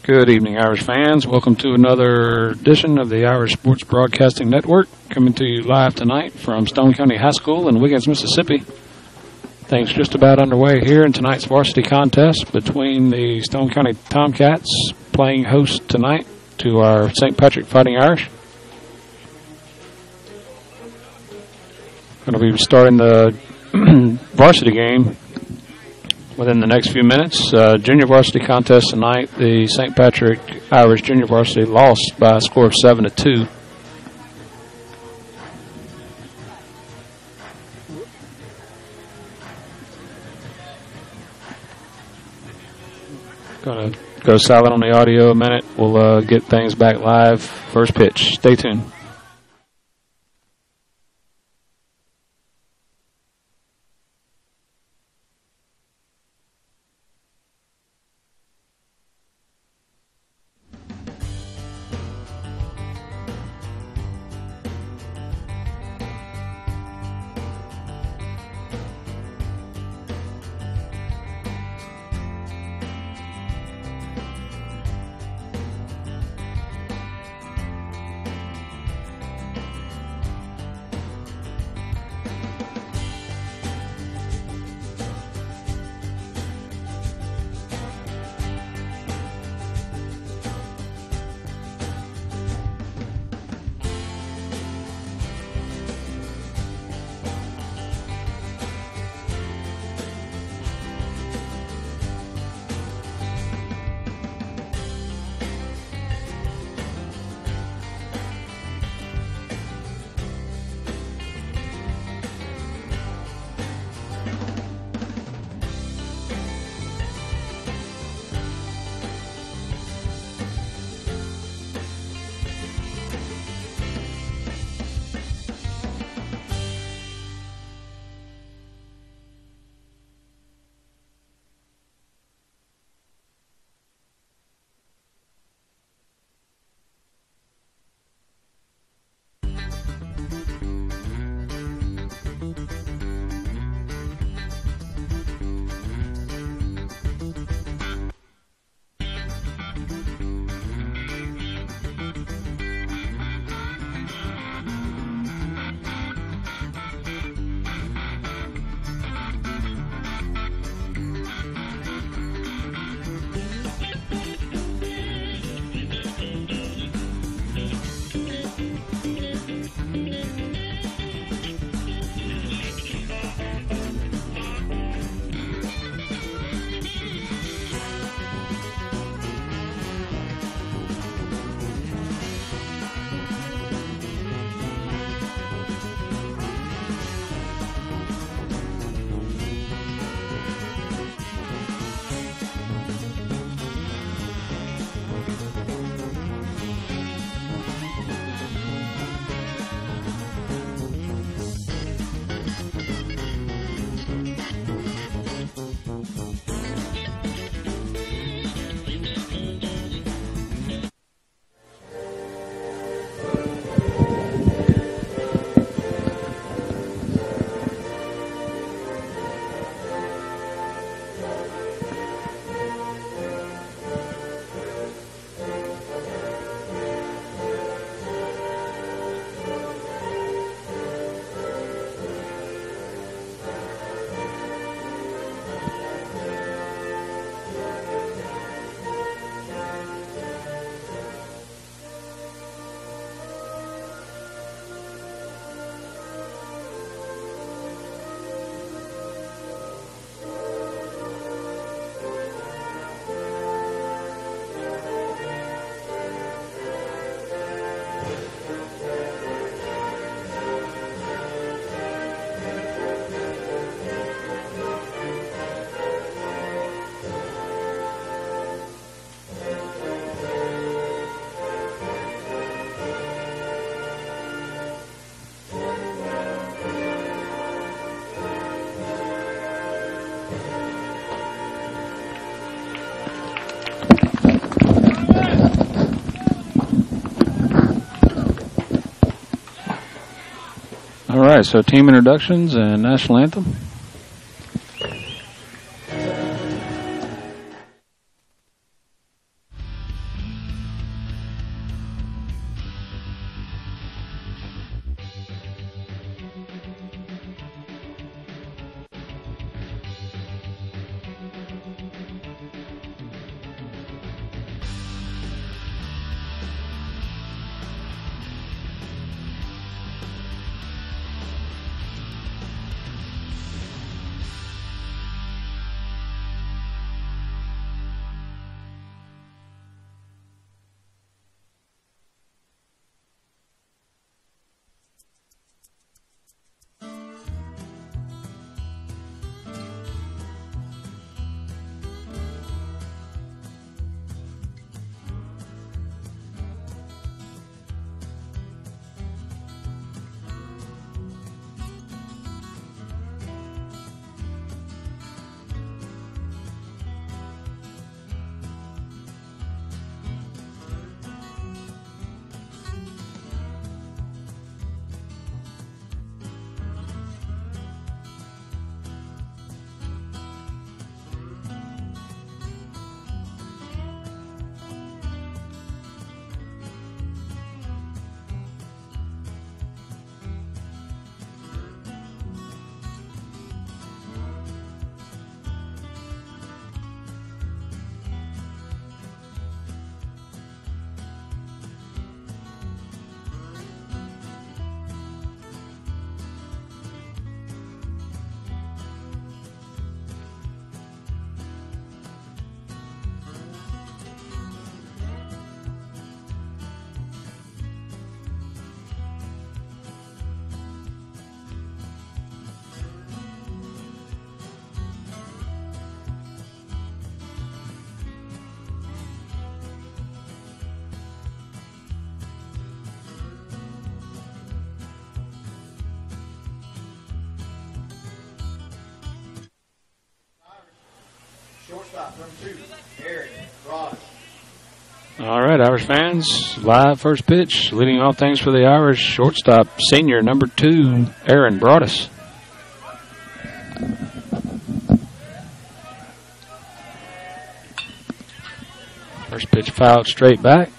Good evening, Irish fans. Welcome to another edition of the Irish Sports Broadcasting Network, coming to you live tonight from Stone County High School in Wiggins, Mississippi. Things just about underway here in tonight's varsity contest between the Stone County Tomcats playing host tonight to our St. Patrick Fighting Irish. Going to be starting the varsity game within the next few minutes. Junior varsity contest tonight. The St. Patrick Irish Junior Varsity lost by a score of 7-2. Going to go silent on the audio a minute. We'll get things back live. First pitch. Stay tuned. right, so team introductions and national anthem. Shortstop, number 2, Aaron Broadus. All right, Irish fans, live first pitch. Leading off things for the Irish, shortstop, senior, number 2, Aaron Broadus. First pitch fouled straight back.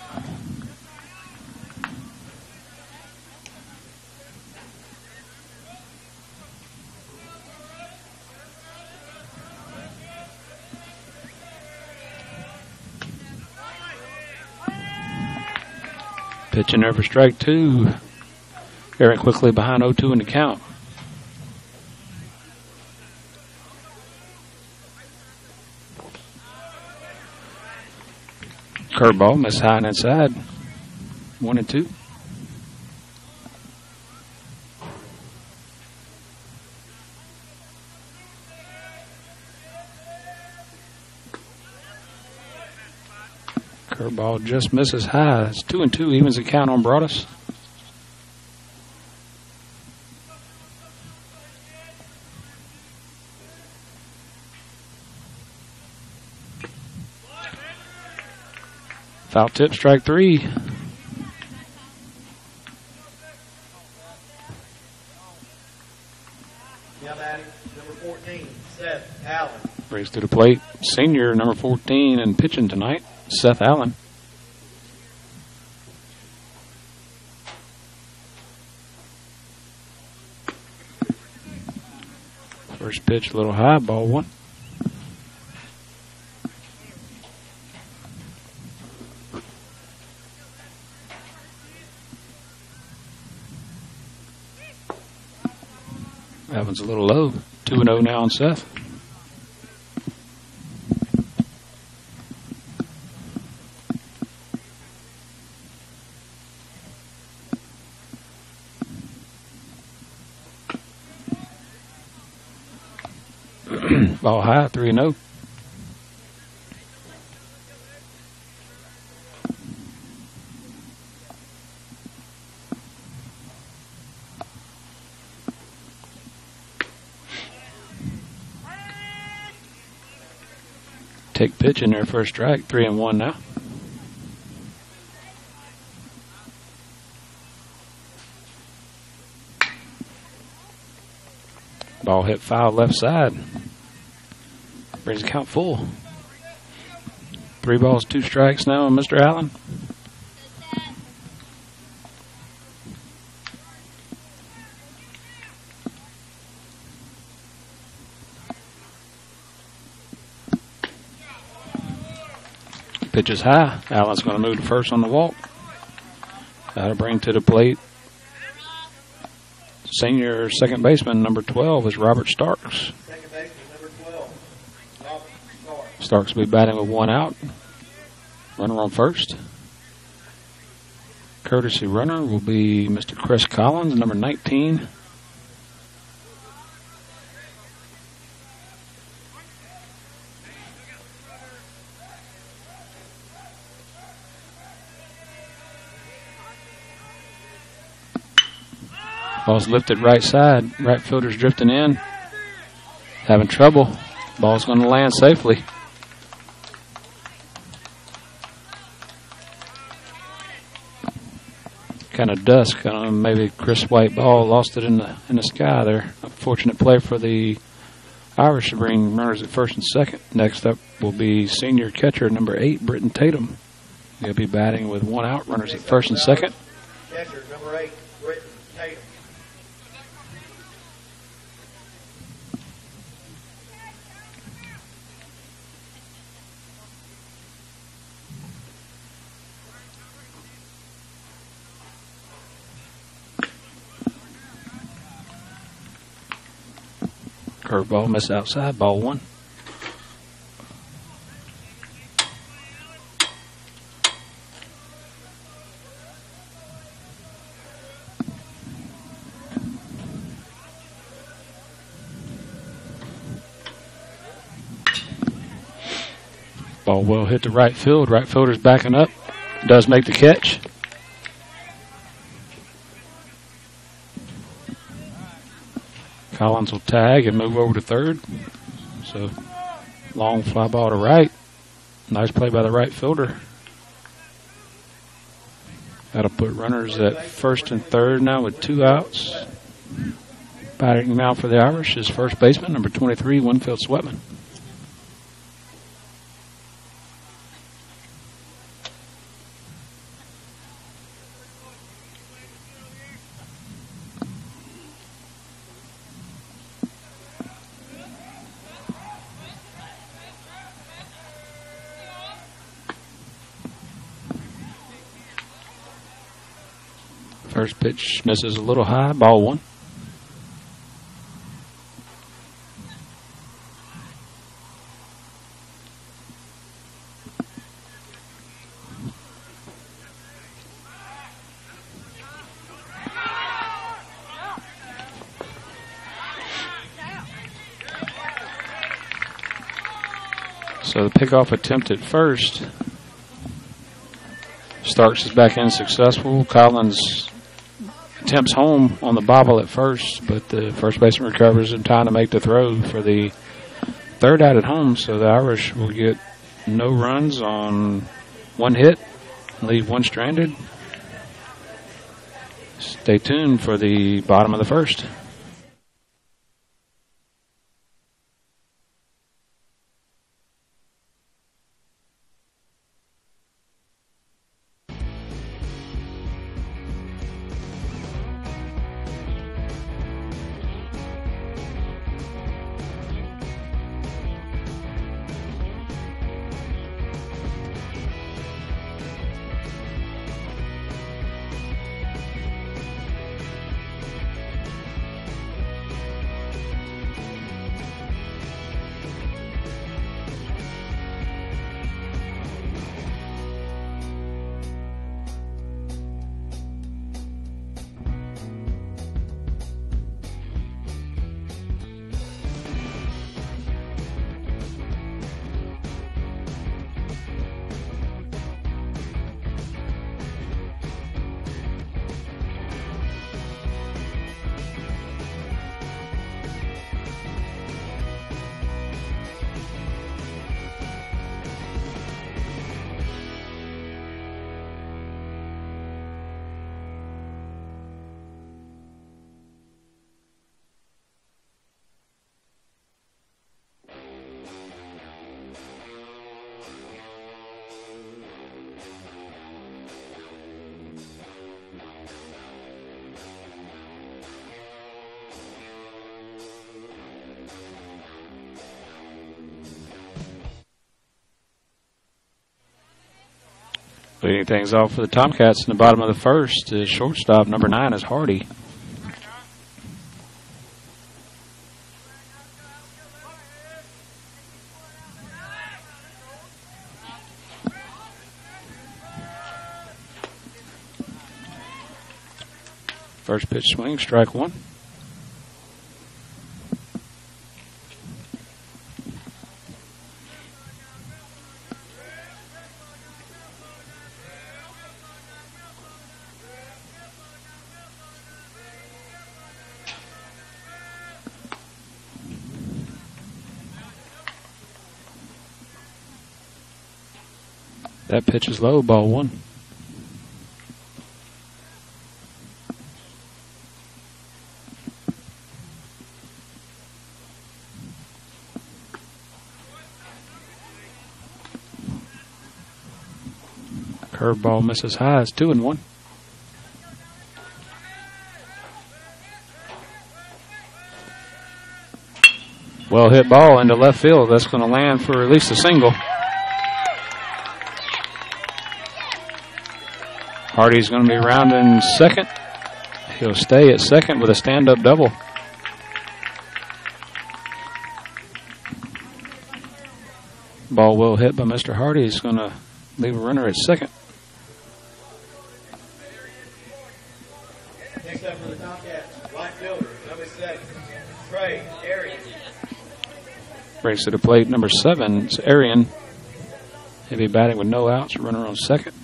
Pitching there for strike 2. Aaron quickly behind 0-2 in the count. Curveball, miss high and inside. 1-2. Curveball just misses high. It's 2-2, evens the count on Broadus. Foul tip, strike 3. Now batting, number 14, Seth Allen. Brings to the plate, senior, number 14, and pitching tonight, Seth Allen. First pitch, a little high, ball 1. That one's a little low. 2-0 now on Seth. Ball high, 3-0. Take pitch in there for a strike, 3-1 now. Ball hit foul left side. Brings the count full. 3 balls, 2 strikes now on Mr. Allen. Pitch is high. Allen's going to move to first on the walk. That'll bring to the plate senior second baseman, number 12, is Robert Starks. Second baseman, number 12, Robert Starks. Starks will be batting with 1 out. Runner on first. Courtesy runner will be Mr. Chris Collins, number 19. Ball's lifted right side. Right fielder's drifting in. Having trouble. Ball's going to land safely. Kind of dusk. Maybe Chris White ball lost it in the sky there. Unfortunate play for the Irish to bring runners at first and second. Next up will be senior catcher number 8, Britton Tatum. He'll be batting with 1 out. Runners at first and second. Catcher number 8, Britton Tatum. Curveball missed outside, ball 1. Ball well hit to right field. Right fielder's backing up. Does make the catch. Collins will tag and move over to third. So, long fly ball to right. Nice play by the right fielder. That'll put runners at first and third now with 2 outs. Batting now for the Irish is first baseman, number 23, Winfield Sweatman. First pitch misses a little high, ball 1. So the pickoff attempt at first. Starks is back in successful. Collins attempts home on the bobble at first, but the first baseman recovers in time to make the throw for the third out at home. So the Irish will get no runs on 1 hit, leave 1 stranded. Stay tuned for the bottom of the first. Leading things off for the Tomcats in the bottom of the first is shortstop number 9 is Hardy. First pitch swing, strike one. That pitch is low, ball one. Curveball misses high. It's 2-1. Well hit ball into left field. That's going to land for at least a single. Hardy's going to be rounding second. He'll stay at second with a stand-up double. Ball well hit by Mr. Hardy. He's going to leave a runner at second. Next up for the Tomcats, right fielder, number 7, Trey Arian. Brings to the plate number 7, it's Arian. He'll be batting with no outs, runner on second.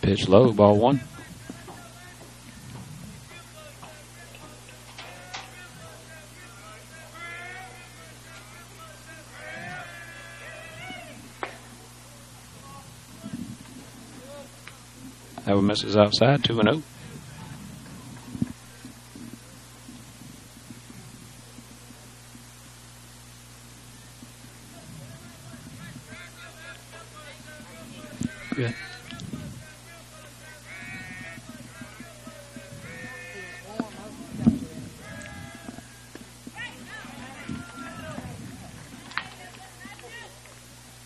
Pitch low, ball one. That one misses outside, 2-0. Good.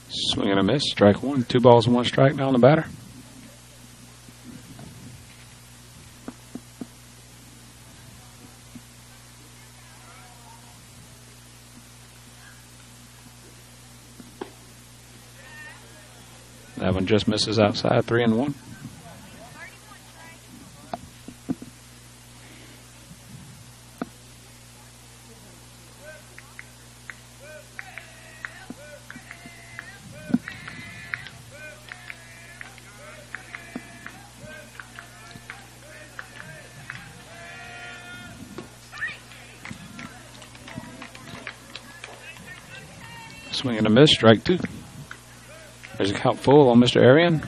Swing and a miss, strike one. 2 balls and 1 strike down the batter. That one just misses outside, 3-1. Swing and a miss, strike 2. There's a count full on Mr. Arian.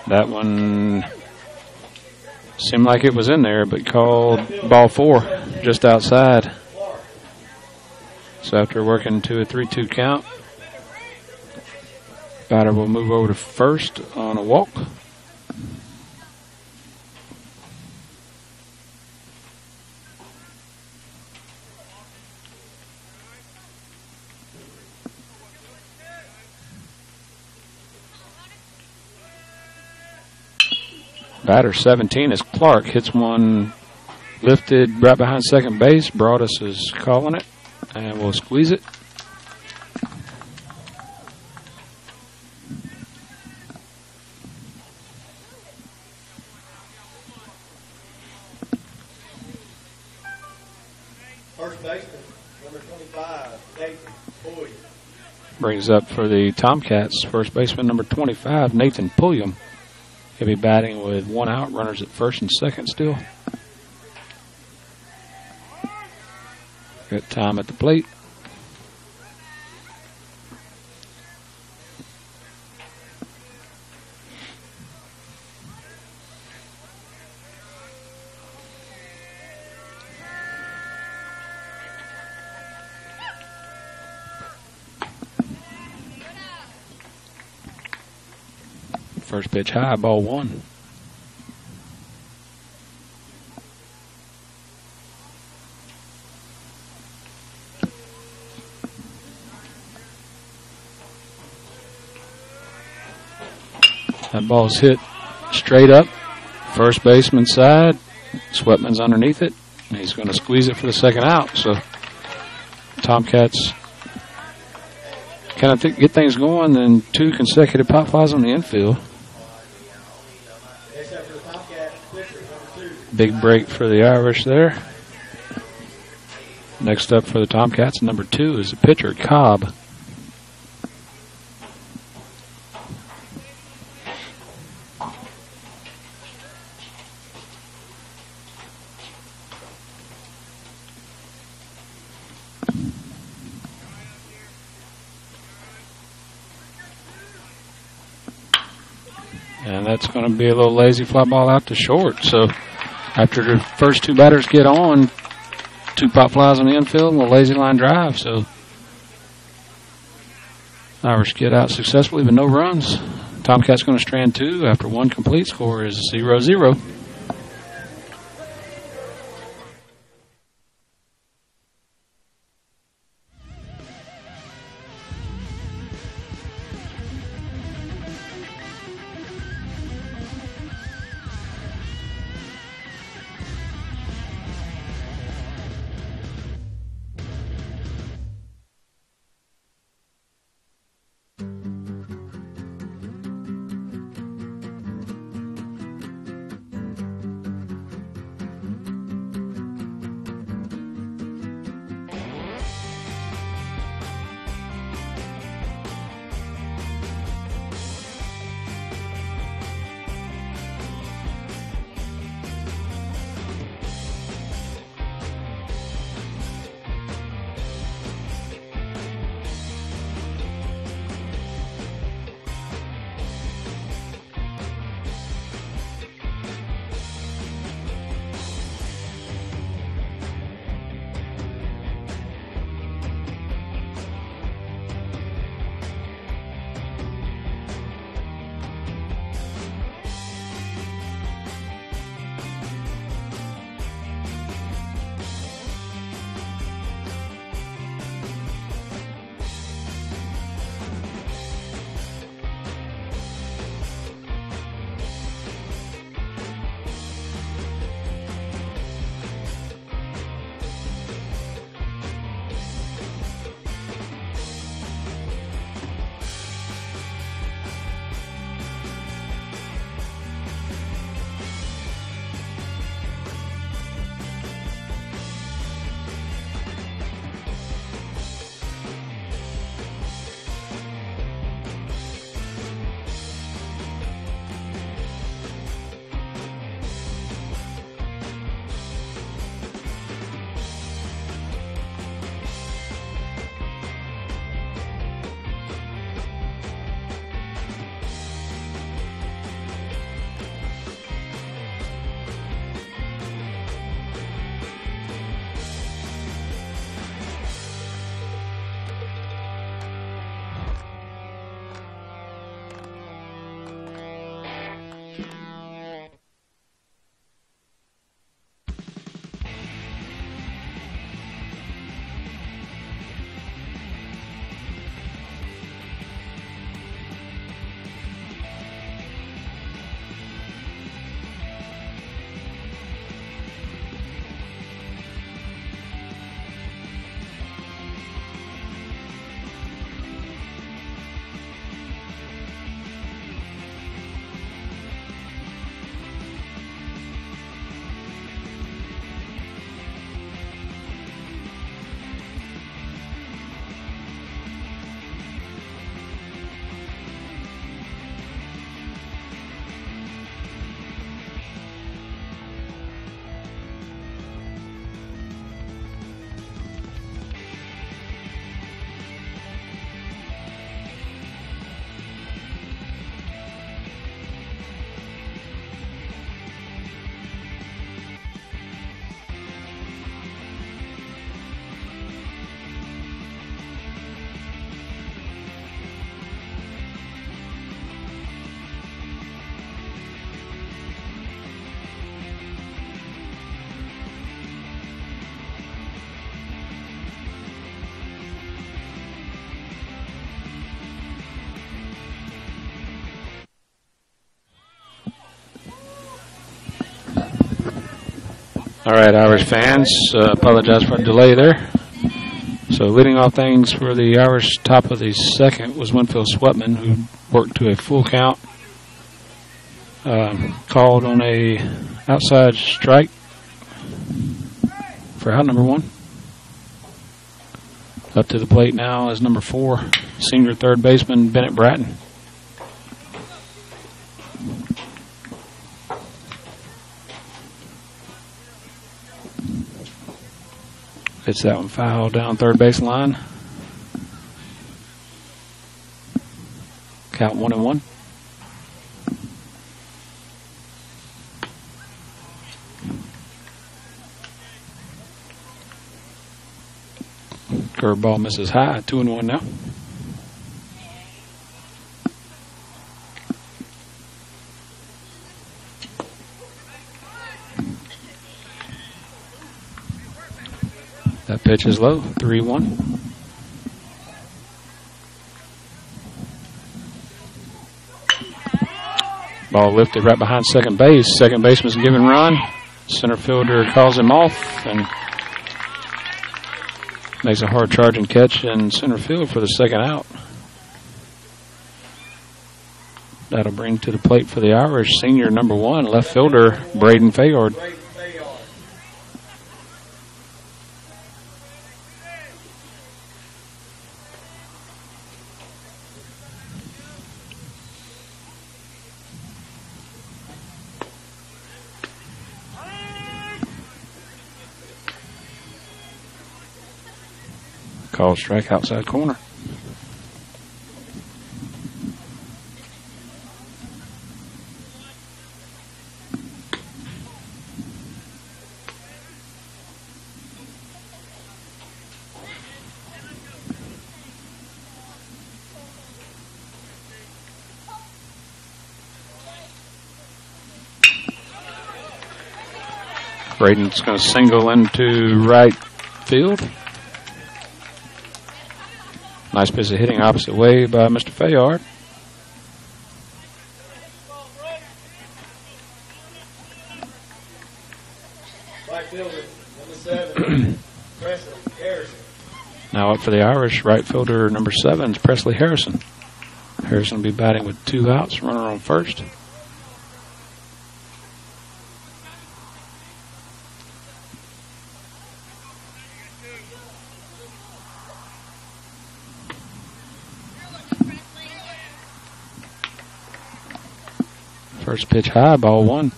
That one seemed like it was in there, but called ball 4 just outside. So after working to a 3-2 count, batter will move over to first on a walk. Batter 17 is Clark. Hits one lifted right behind second base. Broadus is calling it. And we'll squeeze it. First baseman, number 25, Nathan Pulliam. Brings up for the Tomcats, first baseman number 25, Nathan Pulliam. He'll be batting with 1 out, runners at first and second still. Good time at the plate. First pitch high, ball 1. That ball's hit straight up, first baseman side. Sweatman's underneath it, and he's going to squeeze it for the second out. So Tomcats kind of get things going, then 2 consecutive pop flies on the infield. Big break for the Irish there. Next up for the Tomcats, number 2 is the pitcher, Cobb. And that's going to be a little lazy fly ball out to short. So after the first 2 batters get on, 2 pop flies on the infield and a lazy line drive. So Irish get out successfully with no runs. Tomcats going to strand 2 after 1 complete. Score is 0-0. All right, Irish fans, apologize for the delay there. So leading off things for the Irish top of the second was Winfield Swetman, who worked to a full count. Called on a outside strike for out number 1. Up to the plate now is number 4, senior third baseman Bennett Bratton. Hits that one foul down third base line. Count 1-1. Curveball misses high, 2-1 now. That pitch is low, 3-1. Ball lifted right behind second base. Second baseman's giving run. Center fielder calls him off and makes a hard charging catch in center field for the second out. That'll bring to the plate for the Irish senior number 1, left fielder Braden Fayard. Called strike outside corner. Braden's going to single into right field. Nice piece of hitting opposite way by Mr. Fayard. Right fielder, number 7, Presley Harrison. Now up for the Irish, right fielder number 7 is Presley Harrison. Harrison will be batting with 2 outs, runner on first. First pitch high, ball 1.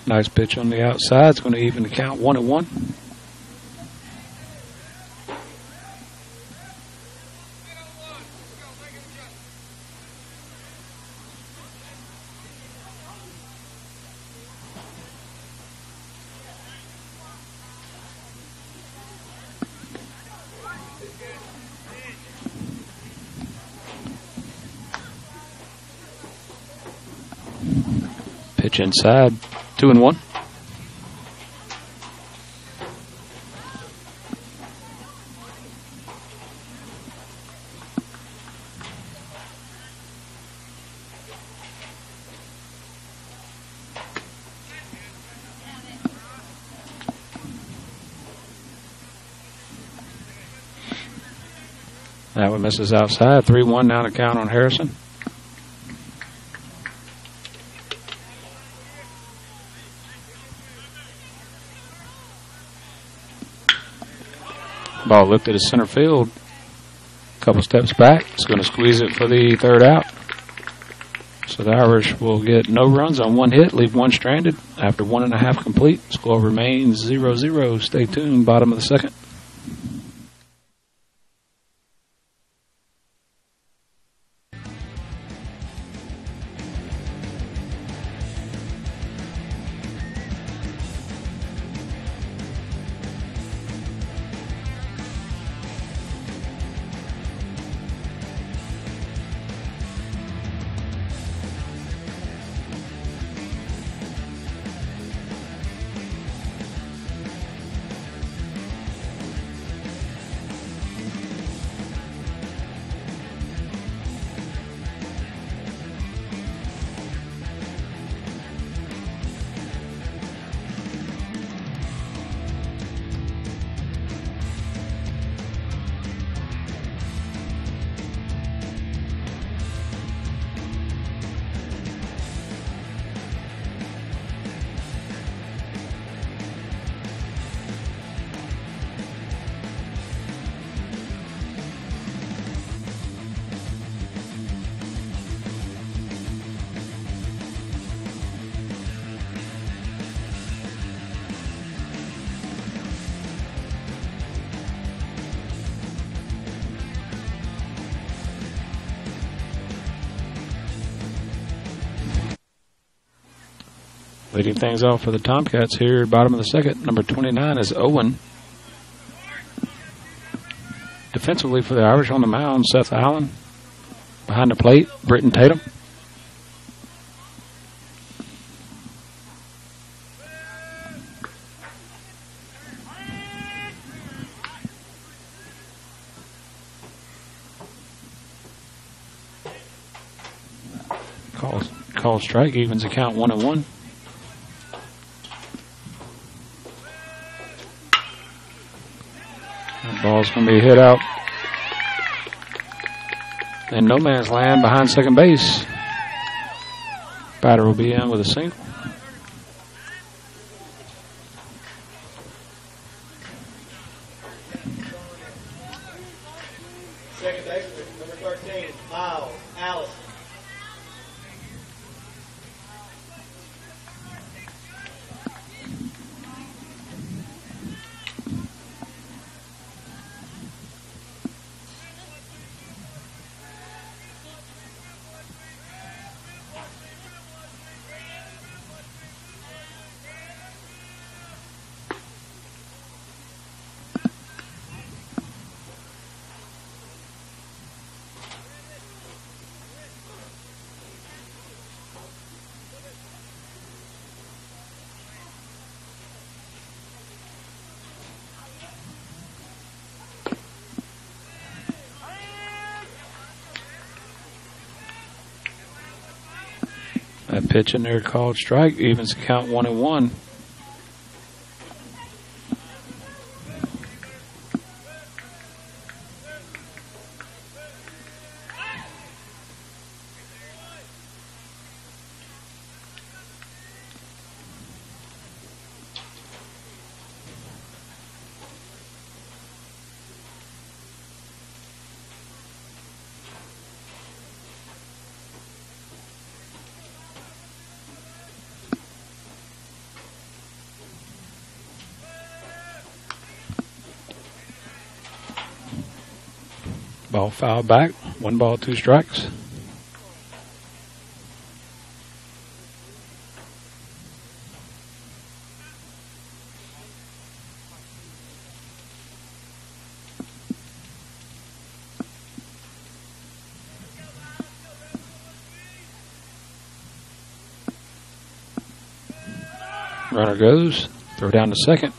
Nice pitch on the outside. It's going to even the count 1-1. Pitch inside, 2-1. That one misses outside, 3-1 now to count on Harrison. Ball lifted to center field. A couple steps back. It's going to squeeze it for the third out. So the Irish will get no runs on 1 hit, leave 1 stranded. After 1.5 complete, score remains 0-0. Stay tuned, bottom of the second. Leading things off for the Tomcats here, bottom of the second. Number 29 is Owen. Defensively for the Irish on the mound, Seth Allen. Behind the plate, Britton Tatum. Call strike, evens the count 1-1. That ball's going to be hit out. And no man's land behind second base. Batter will be in with a single. Second baseman, number 13, Miles Allison. That pitch in there called strike, evens the count 1-1. Ball fouled back. 1 ball, 2 strikes. Runner goes. Throw down to second.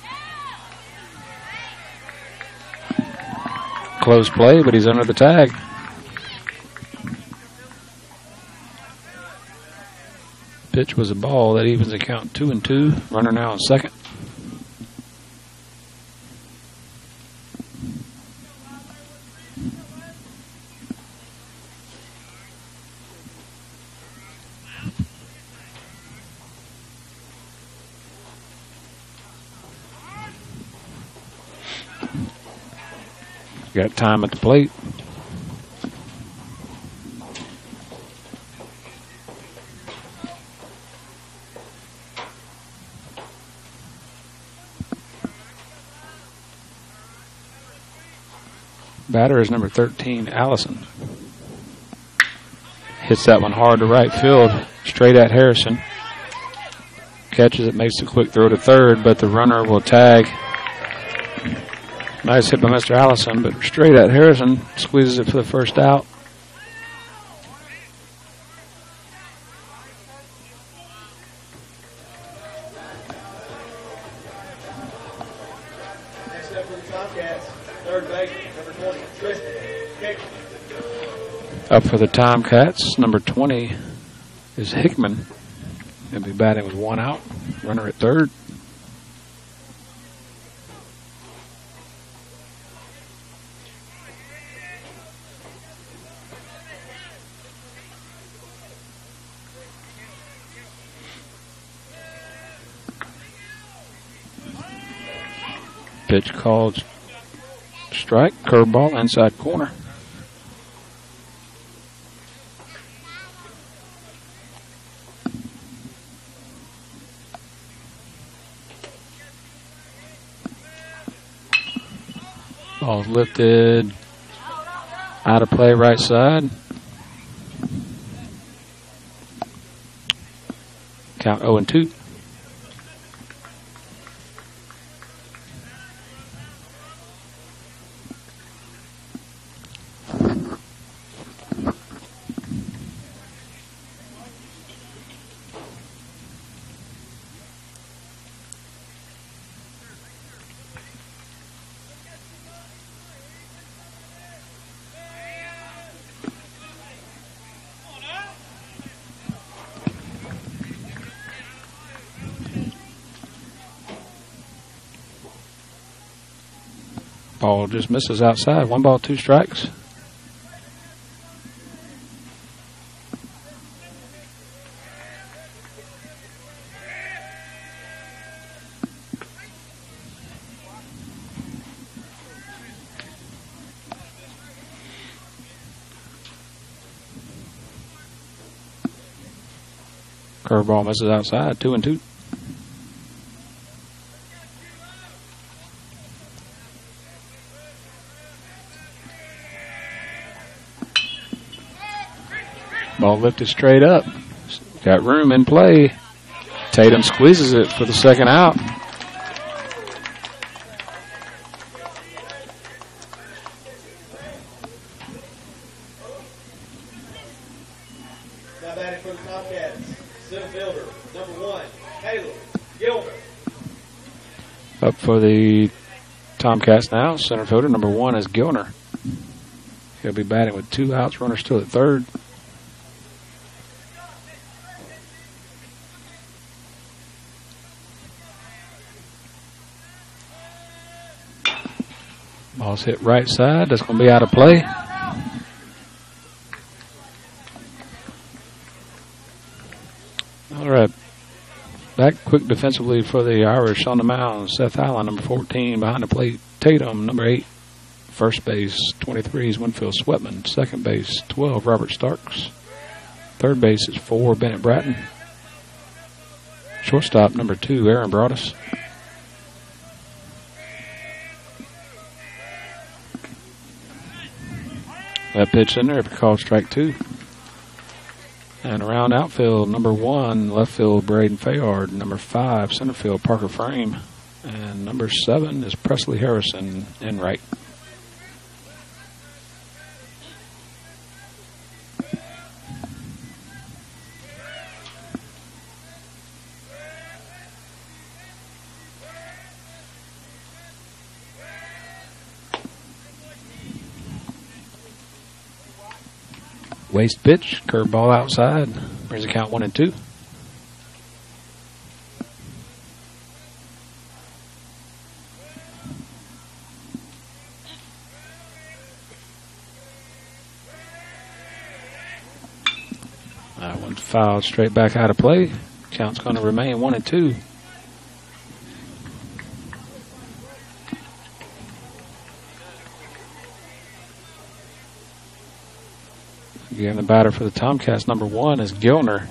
Close play, but he's under the tag. Pitch was a ball. That evens the count 2-2. Runner now on second. Got time at the plate. Batter is number 13, Allison. Hits that one hard to right field, straight at Harrison. Catches it, makes a quick throw to third, but the runner will tag. Nice hit by Mr. Allison, but straight at Harrison. Squeezes it for the first out. Next up for the Tomcats, third baseman, number 20, Tristan Hickman. Up for the Tomcats, number 20 is Hickman. He'll be batting with 1 out. Runner at third. Pitch called strike, curveball, inside corner. Ball's lifted out of play, right side. Count 0-2. Ball just misses outside. 1 ball, 2 strikes. Curveball misses outside. 2-2. Ball lifted straight up. Got room in play. Tatum squeezes it for the second out. Now batting for the Tomcats, center fielder, number 1, Caleb Gilmer. Up for the Tomcats now, center fielder number 1 is Gilner. He'll be batting with 2 outs, runner still at third. Ball's hit right side. That's going to be out of play. All right. Back quick defensively for the Irish on the mound. Seth Allen, number 14. Behind the plate, Tatum, number 8. First base, 23 is Winfield Sweatman. Second base, 12, Robert Starks. Third base is 4, Bennett Bratton. Shortstop, number 2, Aaron Broadus. That pitch in there, called strike 2. And around outfield, number 1, left field, Braden Fayard. Number 5, center field, Parker Frame. And number 7 is Presley Harrison in right. Waste pitch, curveball outside, brings the count 1-2. That one's fouled straight back out of play. Count's going to remain 1-2. Again, the batter for the Tomcats, number 1, is Gilner.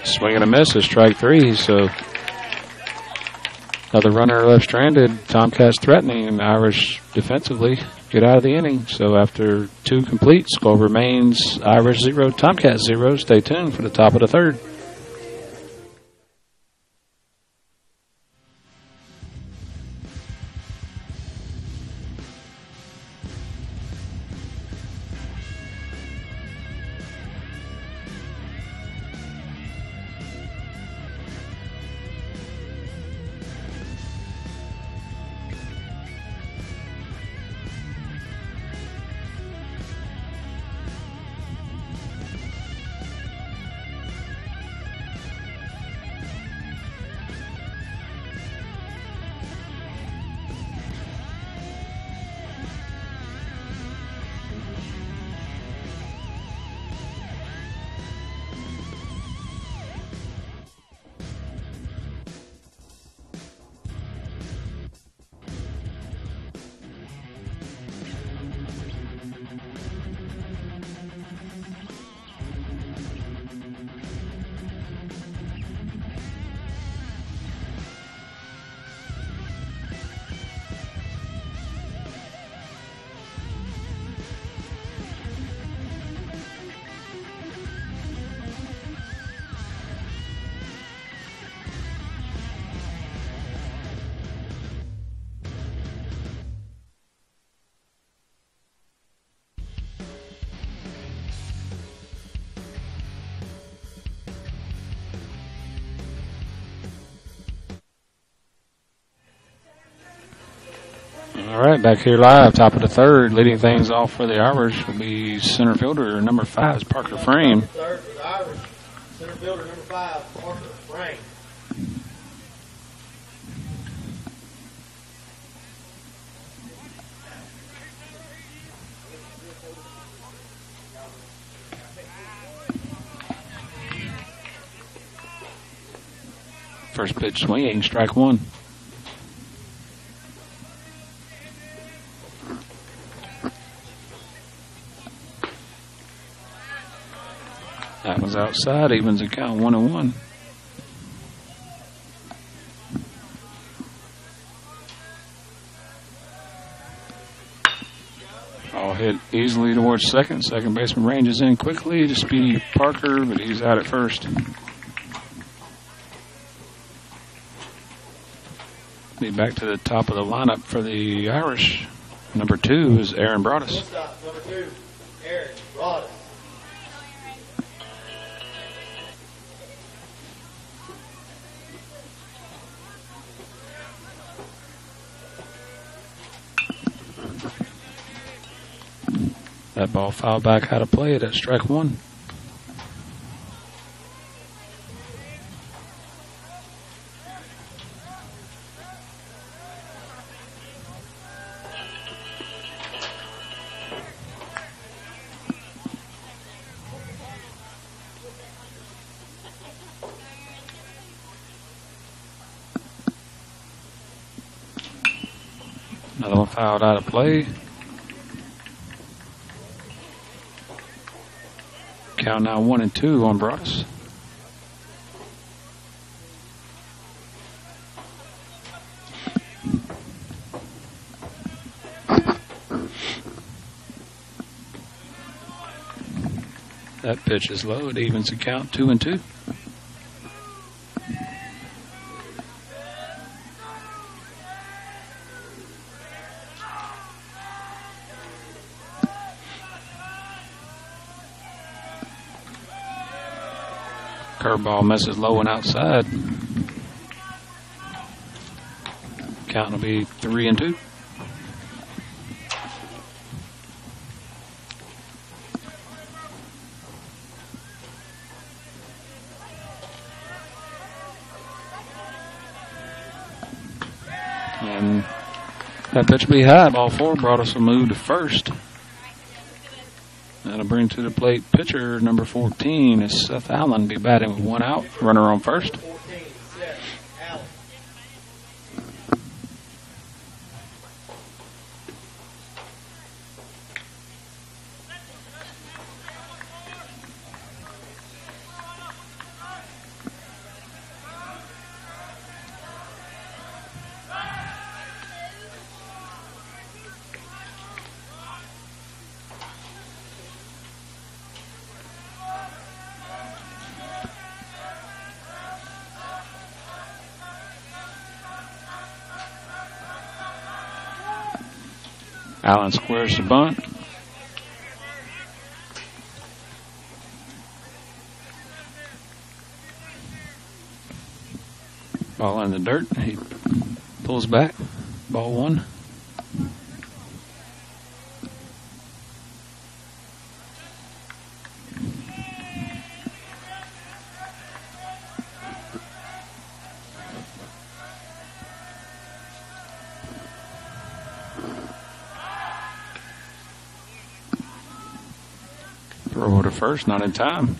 Swing and a miss is strike 3, so another runner left stranded. Tomcats threatening, the Irish defensively get out of the inning. So after 2 complete, score remains Irish 0, Tomcats 0. Stay tuned for the top of the third. All right, back here live, top of the third. Leading things off for the Irish will be center fielder number 5 is Parker Frame. Third for the Irish. Center fielder number 5, Parker Frame. First pitch swinging, strike 1. That one's outside, evens the count 1-1. Ball hit easily towards second. Second baseman ranges in quickly to Speedy Parker, but he's out at first. Be back to the top of the lineup for the Irish. Number 2 is Aaron Broadus. Number 2, Aaron Broadus. That ball fouled back out of play at strike 1. Another one fouled out of play. Count now 1-2 on Broadus. That pitch is low. It evens the count 2-2. Curveball misses low and outside. Count will be 3-2. And that pitch will be high. Ball 4. Broadus will move to first. That'll bring to the plate pitcher number 14 is Seth Allen. Be batting with 1 out. Runner on first. 14, Seth Allen. Allen squares the bunt. Ball in the dirt. He pulls back. Ball 1. Throw to first, not in time.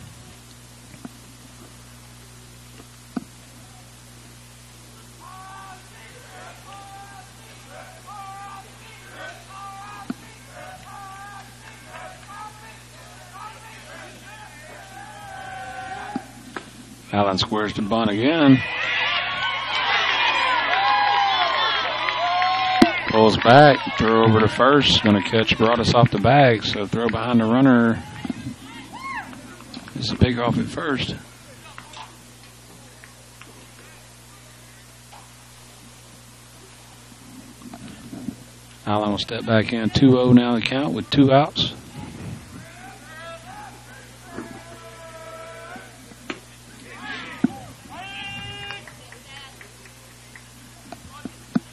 Allen squares the bunt again. Pulls back, throw over to first. Going to catch Broadus off the bag, so throw behind the runner. It's a big off at first. Allen will step back in. 2-0 now the count with 2 outs.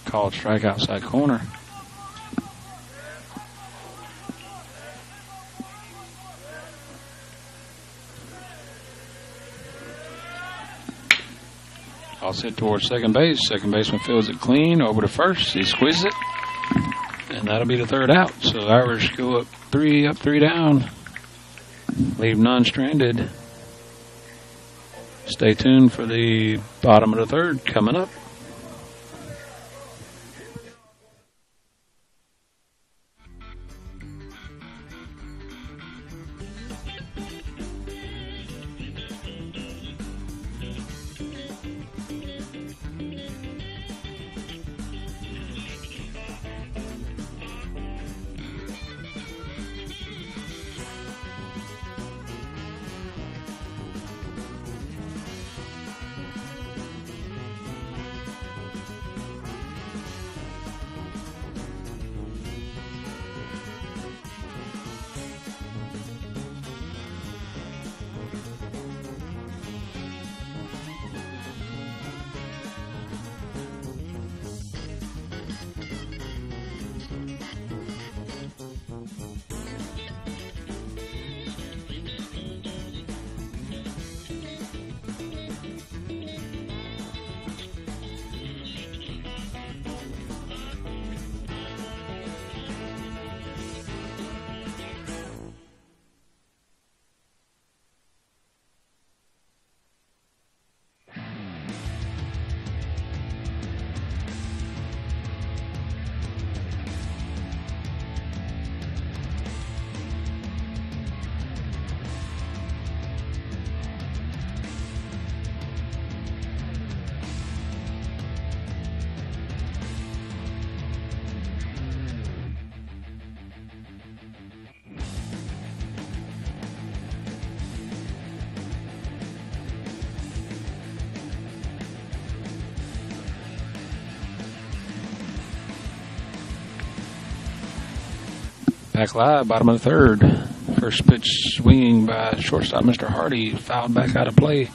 Called strike outside corner. Toss it towards second base. Second baseman fields it clean over to first. He squeezes it. And that'll be the third out. So Irish go up three down. Leave none stranded. Stay tuned for the bottom of the third coming up. Back live, bottom of the third. First pitch swinging by shortstop Mr. Hardy, fouled back out of play.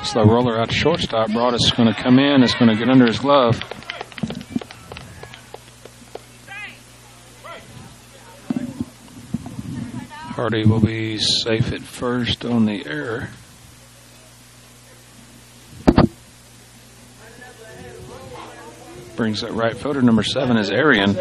Slow roller out to shortstop. Broadus is going to come in. It's going to get under his glove. Hardy will be safe at first on the error. Brings that right fielder. Number 7 is Arian.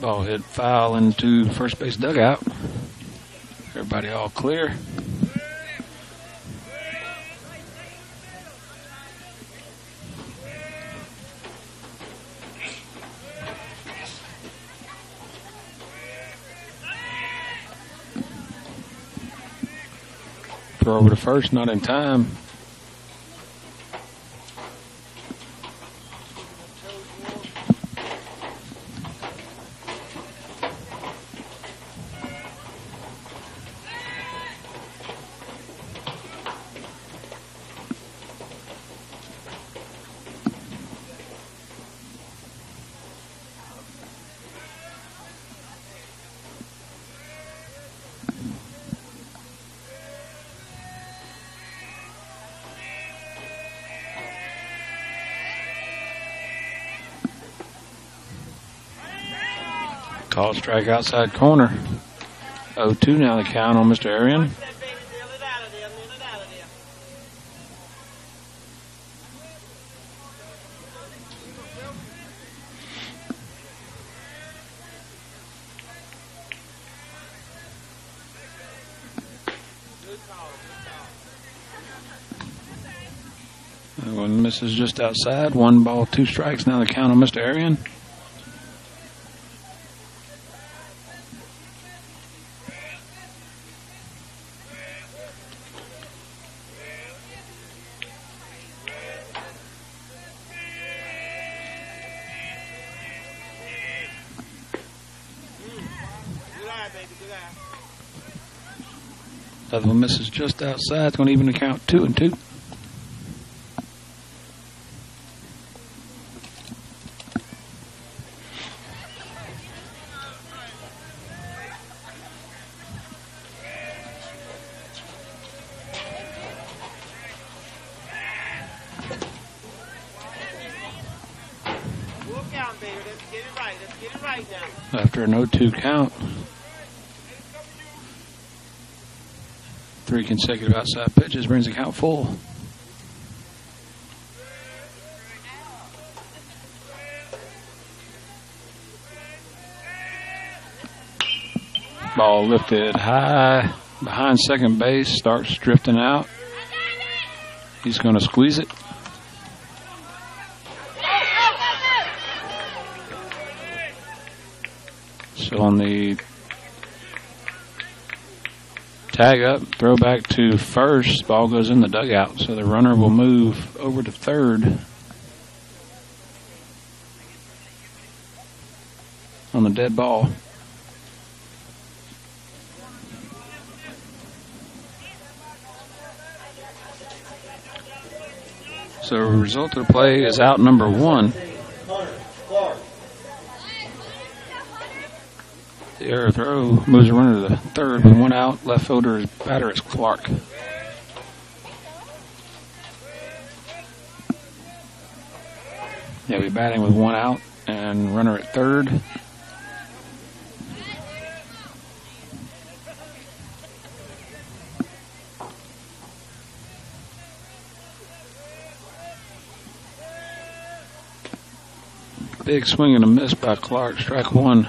Ball hit foul into first base dugout. Everybody all clear. Throw over to first, not in time. Call strike outside corner. 0-2 now the count on Mr. Arian. That one misses just outside. 1 ball, 2 strikes. Now the count on Mr. Arian. Other one misses just outside. It's going to even the count 2-2. After an 0-2 count. 3 consecutive outside pitches brings the count full. Ball lifted high behind second base, starts drifting out. He's going to squeeze it. So on the tag up, throw back to first, ball goes in the dugout. So the runner will move over to third on the dead ball. So the result of the play is out number 1. The error throw moves the runner to the third with 1 out. Left fielder's batter is Clark. He'll be batting with 1 out and runner at third. Big swing and a miss by Clark. Strike 1.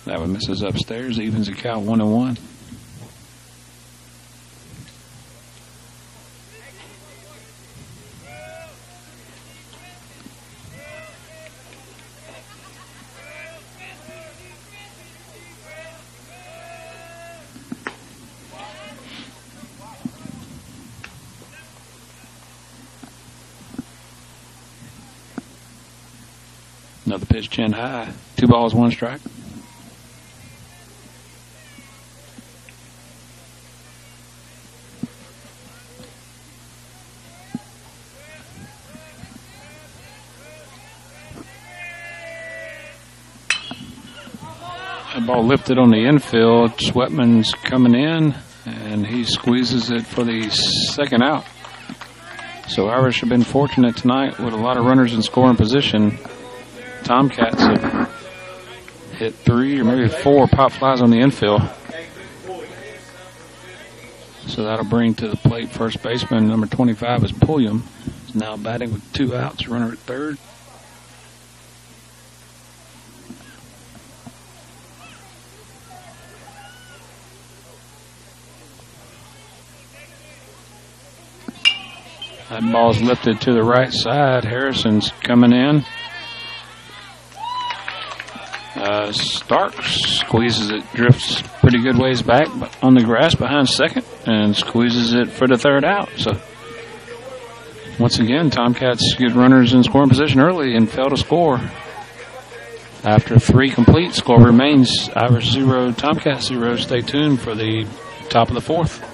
That one misses upstairs, evens the count 1-1. Another pitch, chin high. 2 balls, 1 strike. That ball lifted on the infield. Sweatman's coming in, and he squeezes it for the second out. So Irish have been fortunate tonight with a lot of runners in scoring position. Tomcats have hit 3 or maybe 4 pop flies on the infield. So that'll bring to the plate first baseman number 25 is Pulliam. He's now batting with 2 outs, runner at third. That ball's lifted to the right side. Harrison's coming in. Starks squeezes it, drifts pretty good ways back on the grass behind second, and squeezes it for the third out. So once again, Tomcats get runners in scoring position early and fail to score. After 3 complete, score remains Irish 0, Tomcats 0. Stay tuned for the top of the 4th.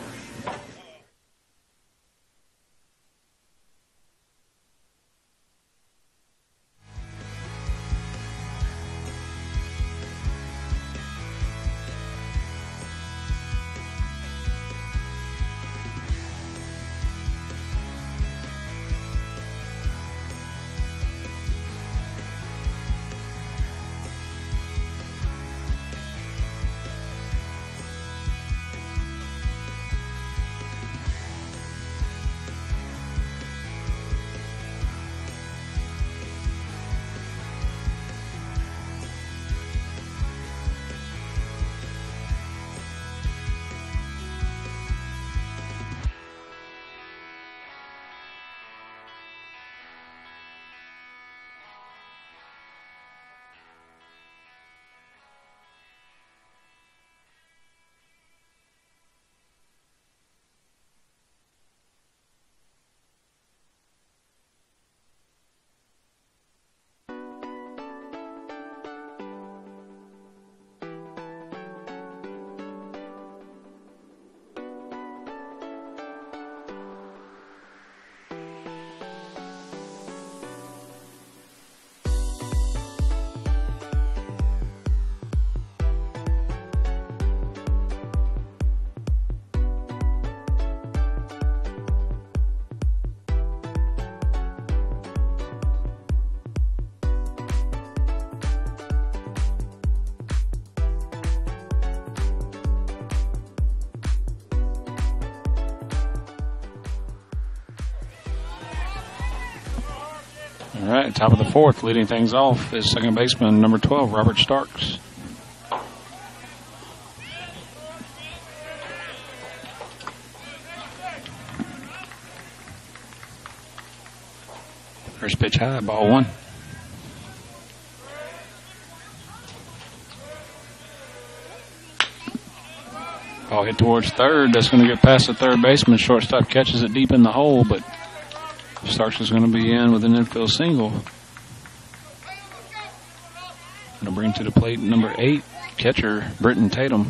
All right, top of the fourth, leading things off is second baseman number 12, Robert Starks. First pitch high, ball one. Ball hit towards third. That's going to get past the third baseman. Shortstop catches it deep in the hole, but Starks is going to be in with an infield single. Going to bring to the plate number 8, catcher Britton Tatum.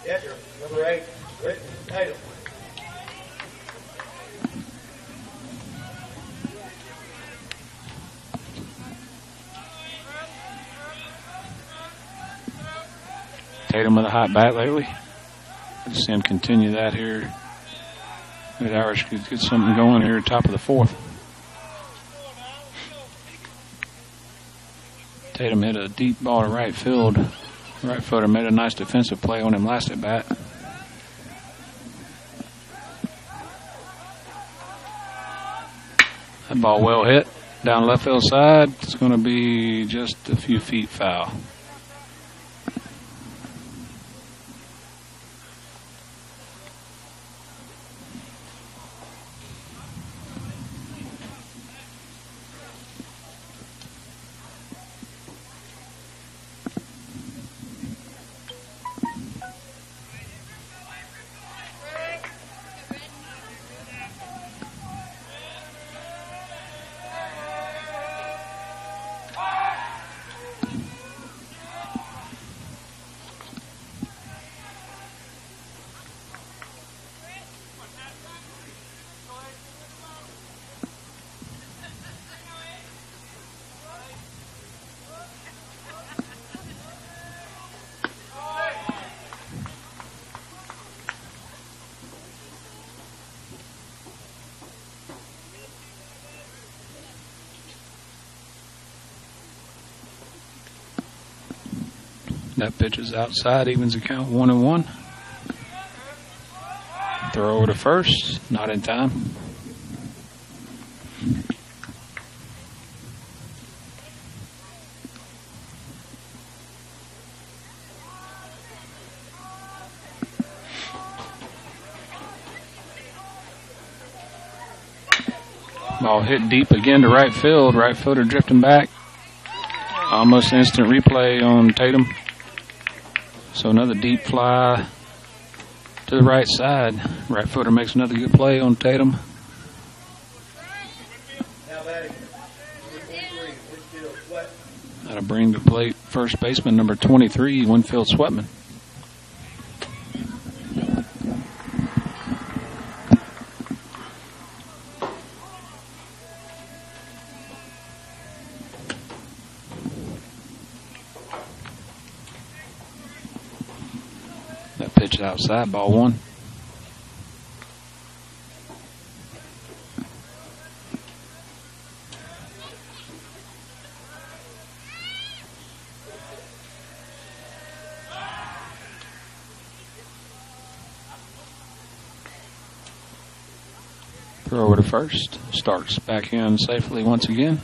Catcher, number 8, Britton Tatum. Tatum with a hot bat lately. Let's see him continue that here. Maybe the Irish could get something going here, top of the fourth. Tatum hit a deep ball to right field. Right fielder made a nice defensive play on him last at bat. That ball well hit down left field side. It's going to be just a few feet foul. That pitch is outside, evens the count 1-1. Throw over to first, not in time. Ball hit deep again to right field. Right fielder drifting back. Almost instant replay on Tatum. So another deep fly to the right side. Right fielder makes another good play on Tatum. That'll bring to plate first baseman number 23, Winfield Sweatman. Pitch outside, ball one. Throw over to first. Starks back in safely once again.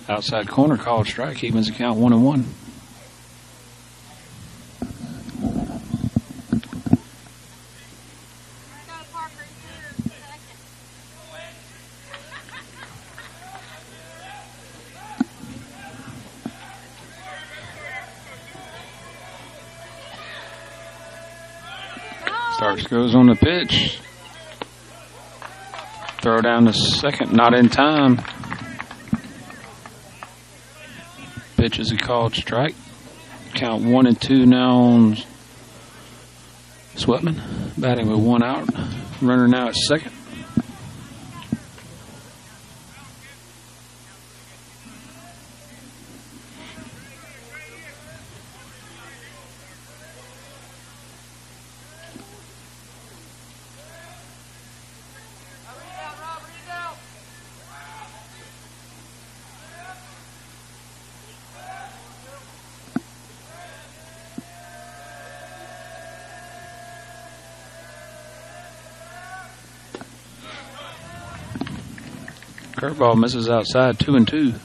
Outside corner called strike, evens the count 1-1. Starks goes on the pitch. Throw down to second, not in time. Pitch is a called strike. Count 1-2 now on Sweatman. Batting with one out. Runner now at second. Curveball misses outside, 2-2.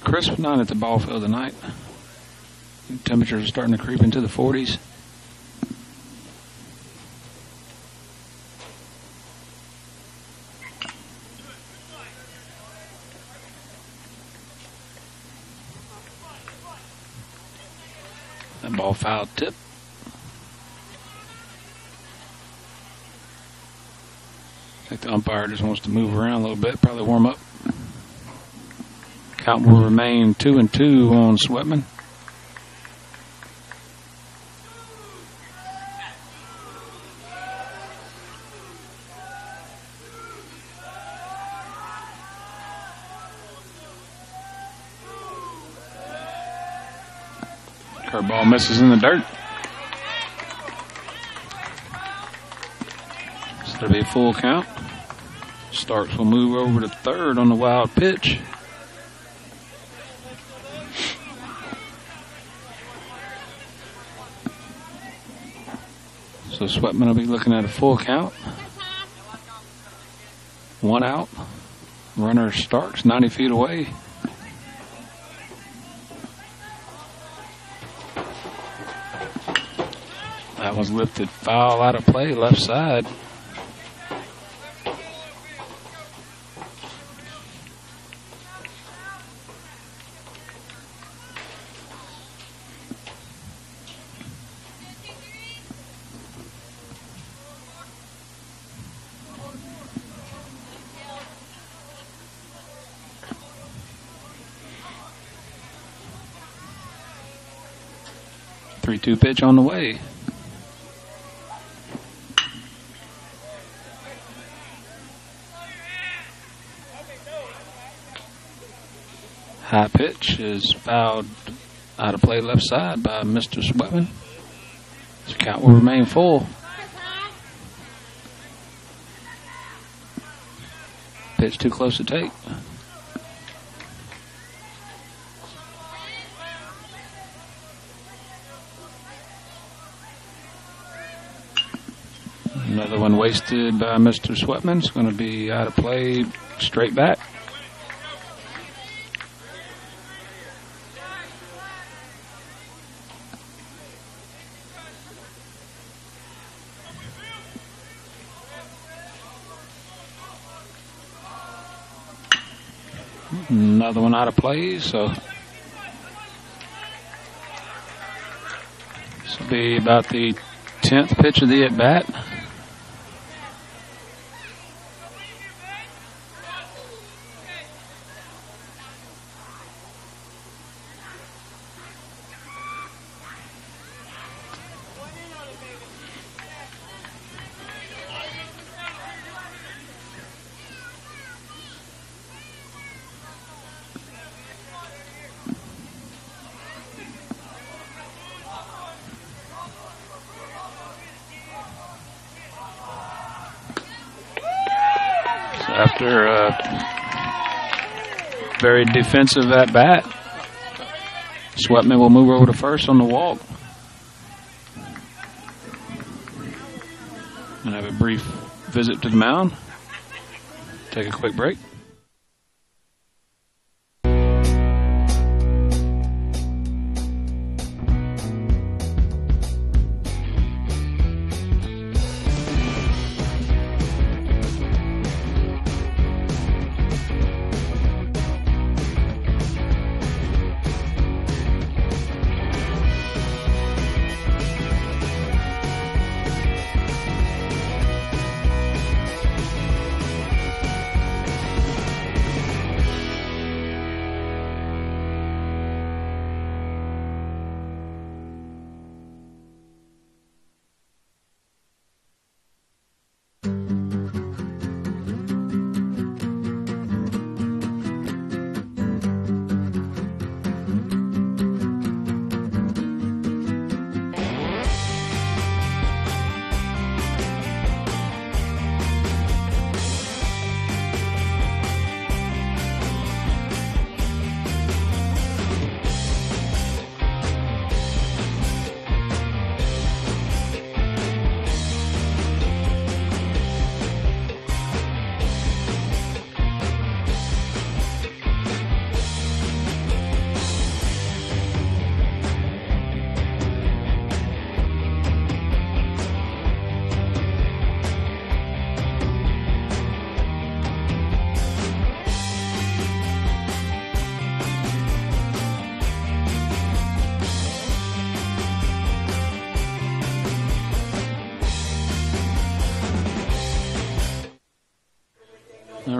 Crisp night at the ball field tonight. Temperatures are starting to creep into the 40s. That ball foul tip. I think the umpire just wants to move around a little bit, probably warm up. Count will remain 2-2 on Sweatman. Curveball misses in the dirt. So it'll be a full count. Starks will move over to third on the wild pitch. So Sweatman will be looking at a full count. 1 out. Runner Starks 90 feet away. That was lifted foul out of play, left side. Three-two pitch on the way. High pitch is fouled out of play left side by Mr. Sweatman. His count will remain full. Pitch too close to take. Another one wasted by Mr. Sweatman. It's going to be out of play, straight back. Another one out of play, so this will be about the 10th pitch of the at-bat. After a very defensive at bat, Sweatman will move over to first on the walk. And have a brief visit to the mound. Take a quick break.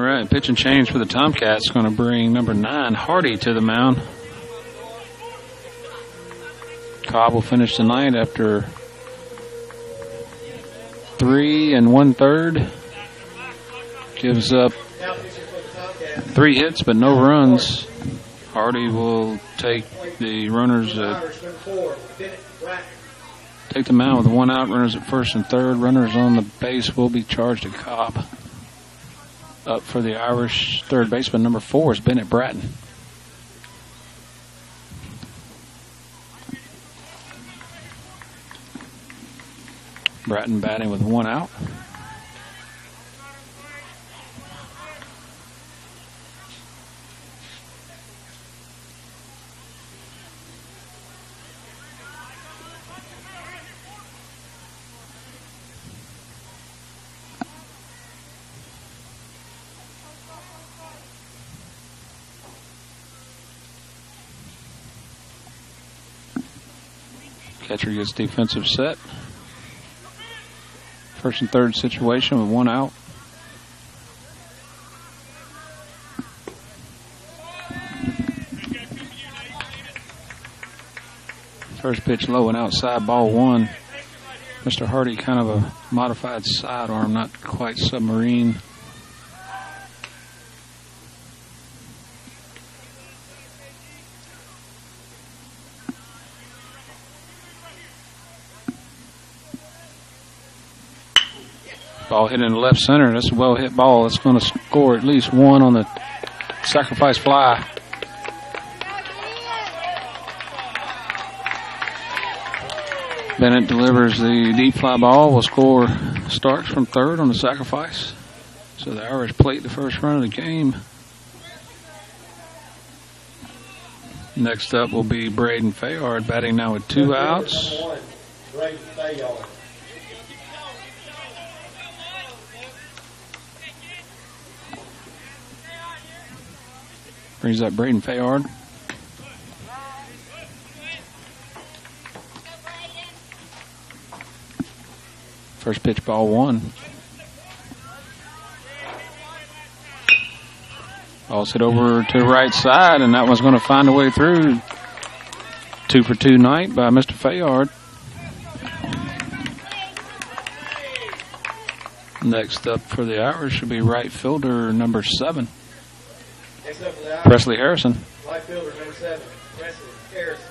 right, pitch and change for the Tomcats. Going to bring number 9, Hardy, to the mound. Cobb will finish tonight after 3 1/3. Gives up 3 hits but no runs. Hardy will take the runners take the mound with 1 out. Runners at first and third. Runners on the base will be charged at Cobb. Up for the Irish third baseman, number 4, is Bennett Bratton. Bratton batting with 1 out. Catcher gets defensive set. First and third situation with 1 out. First pitch low and outside, ball 1. Mr. Hardy, kind of a modified sidearm, not quite submarine. Ball hit in the left center. That's a well-hit ball. It's going to score at least 1 on the sacrifice fly. Bennett delivers the deep fly ball. Will score Starks from third on the sacrifice. So the Irish plate the first run of the game. Next up will be Braden Fayard, batting now with 2 outs. Braden Fayard. Brings up Braden Fayard. First pitch, ball 1. Ball's hit over to the right side, and that one's going to find a way through. 2 for 2 night by Mr. Fayard. Next up for the Irish will be right fielder number 7. Presley Harrison. Right fielder number 7, Presley Harrison.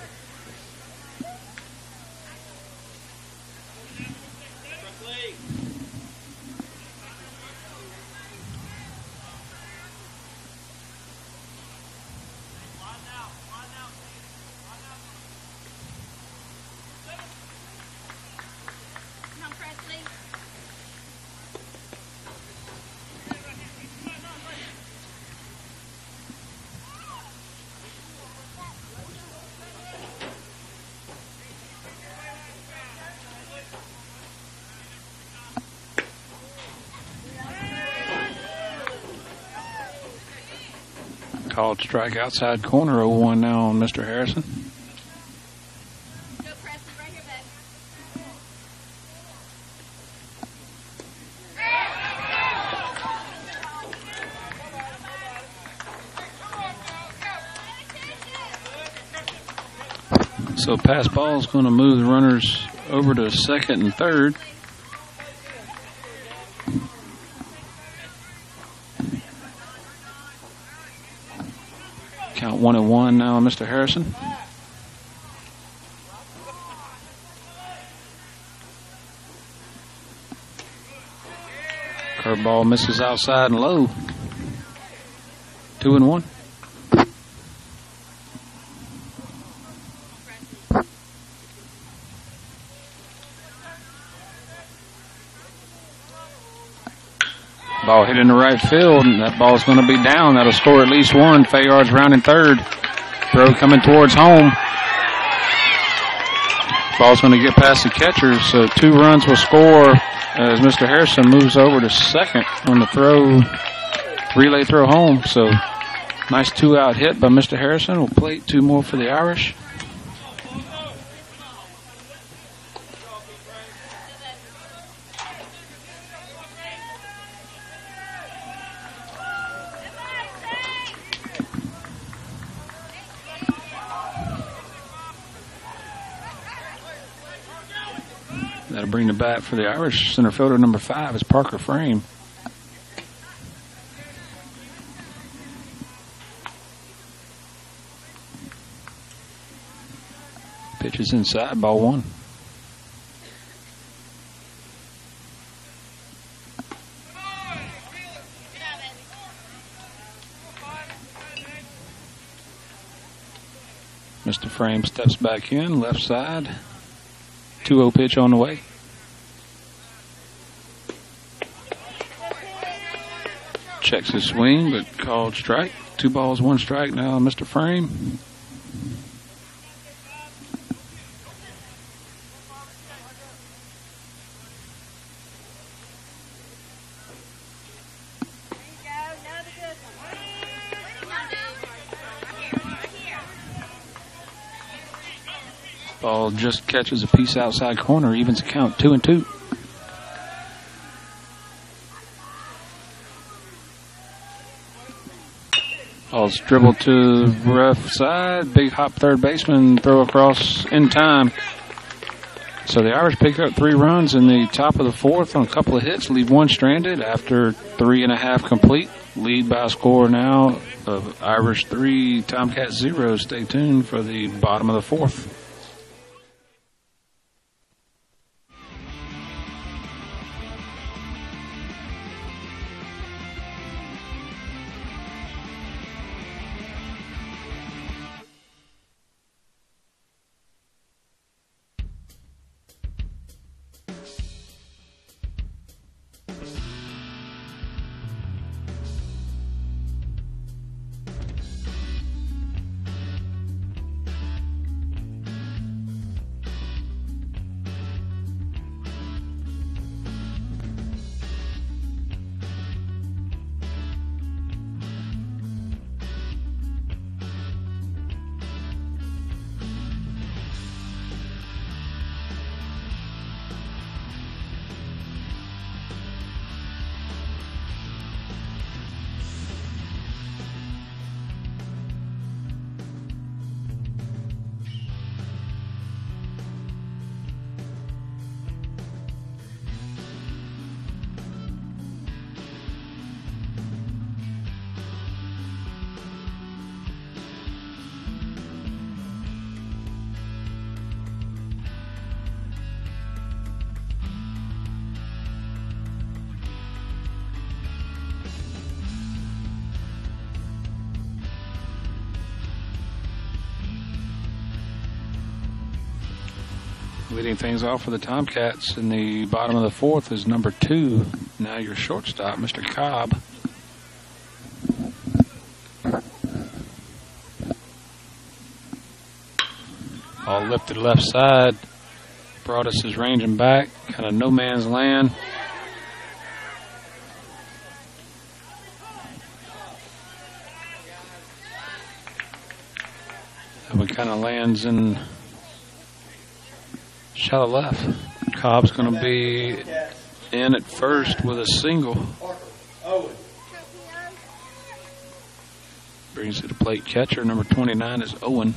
Called strike outside corner, 0-1 now on Mr. Harrison. Go Presley, right here, back. So pass ball is going to move the runners over to second and third. Count 1-1 now on Mr. Harrison. Curveball misses outside and low. 2-1. Ball hit in the right field, and that ball's going to be down. That'll score at least 1. Fayard's rounding third. Throw coming towards home. Ball's going to get past the catcher, so 2 runs will score as Mr. Harrison moves over to second on the throw, relay throw home. So nice 2-out hit by Mr. Harrison. Will plate 2 more for the Irish. That'll bring the bat for the Irish. Center fielder number 5 is Parker Frame. Pitch is inside, ball 1. Mr. Frame steps back in, left side. 2-0 pitch on the way. Checks his swing, but called strike. 2 balls, 1 strike now, Mr. Frame. Ball just catches a piece outside corner, evens the count 2-2. Ball's dribbled to left side. Big hop third baseman, throw across in time. So the Irish pick up 3 runs in the top of the 4th on a couple of hits, leave 1 stranded after 3.5 complete. Lead by a score now of Irish 3, Tomcats 0. Stay tuned for the bottom of the 4th. Leading things off for the Tomcats in the bottom of the 4th is number 2. Now your shortstop, Mr. Cobb. All lifted left side. Broadus is ranging back, kind of no man's land. That one kind of lands in shallow left. Cobb's going to be in at first with a single. Brings it to plate catcher. Number 29 is Owen.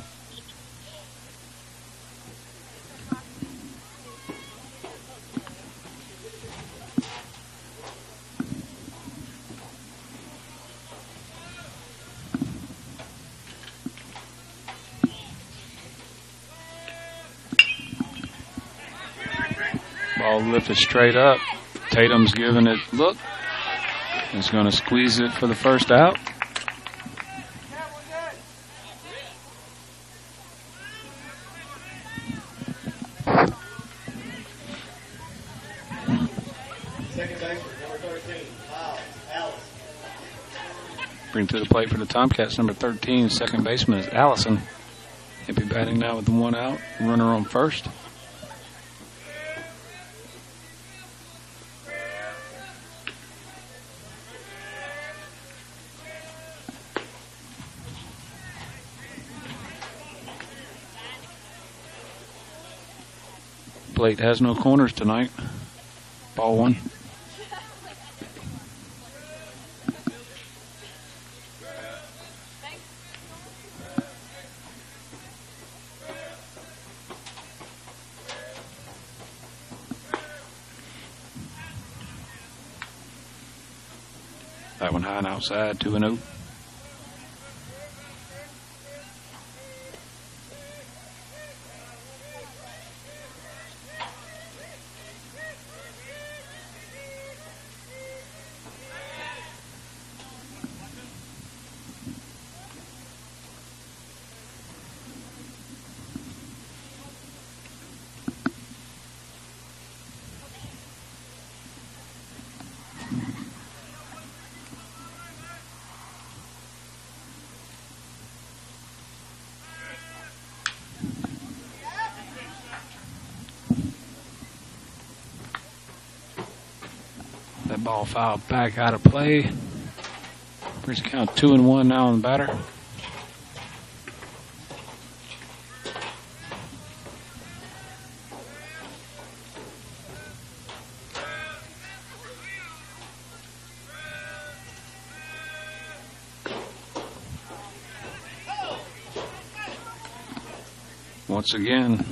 Ball lifted straight up. Tatum's giving it a look. He's going to squeeze it for the first out. Second baseman, number 13, Allison. Bring to the plate for the Tomcats, number 13, second baseman is Allison. He'll be batting now with the 1 out. Runner on first. Plate has no corners tonight. Ball 1. That one high and outside, 2-0. That ball fouled back out of play. Brings the count 2-1 now on the batter. Once again,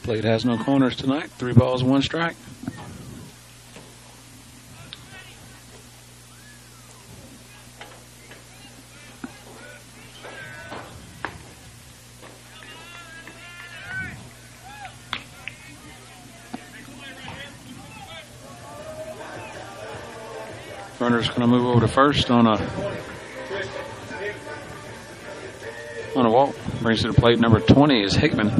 plate has no corners tonight. 3 balls, 1 strike. Runner's going to move over to first on a walk. Brings to the plate number 20 is Hickman.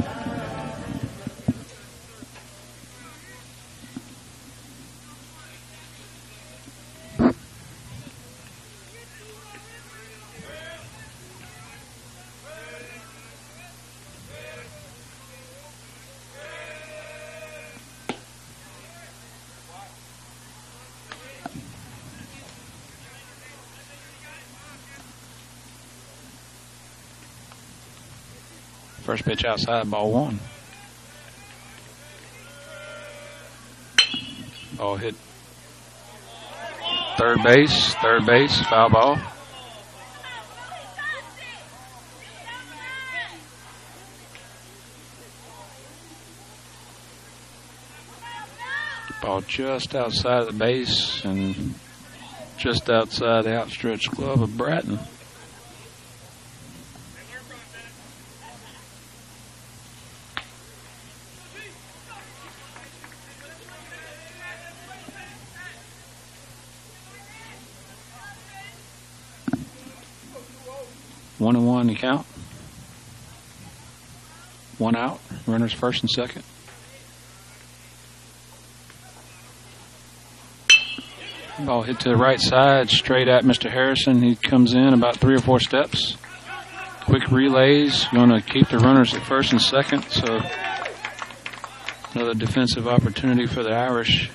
First pitch outside, ball 1. Ball hit third base, foul ball. Ball just outside of the base and just outside the outstretched glove of Bratton. One and one to count. 1 out. Runners first and second. Ball hit to the right side, straight at Mr. Harrison. He comes in about 3 or 4 steps. Quick relays, going to keep the runners at first and second. So another defensive opportunity for the Irish.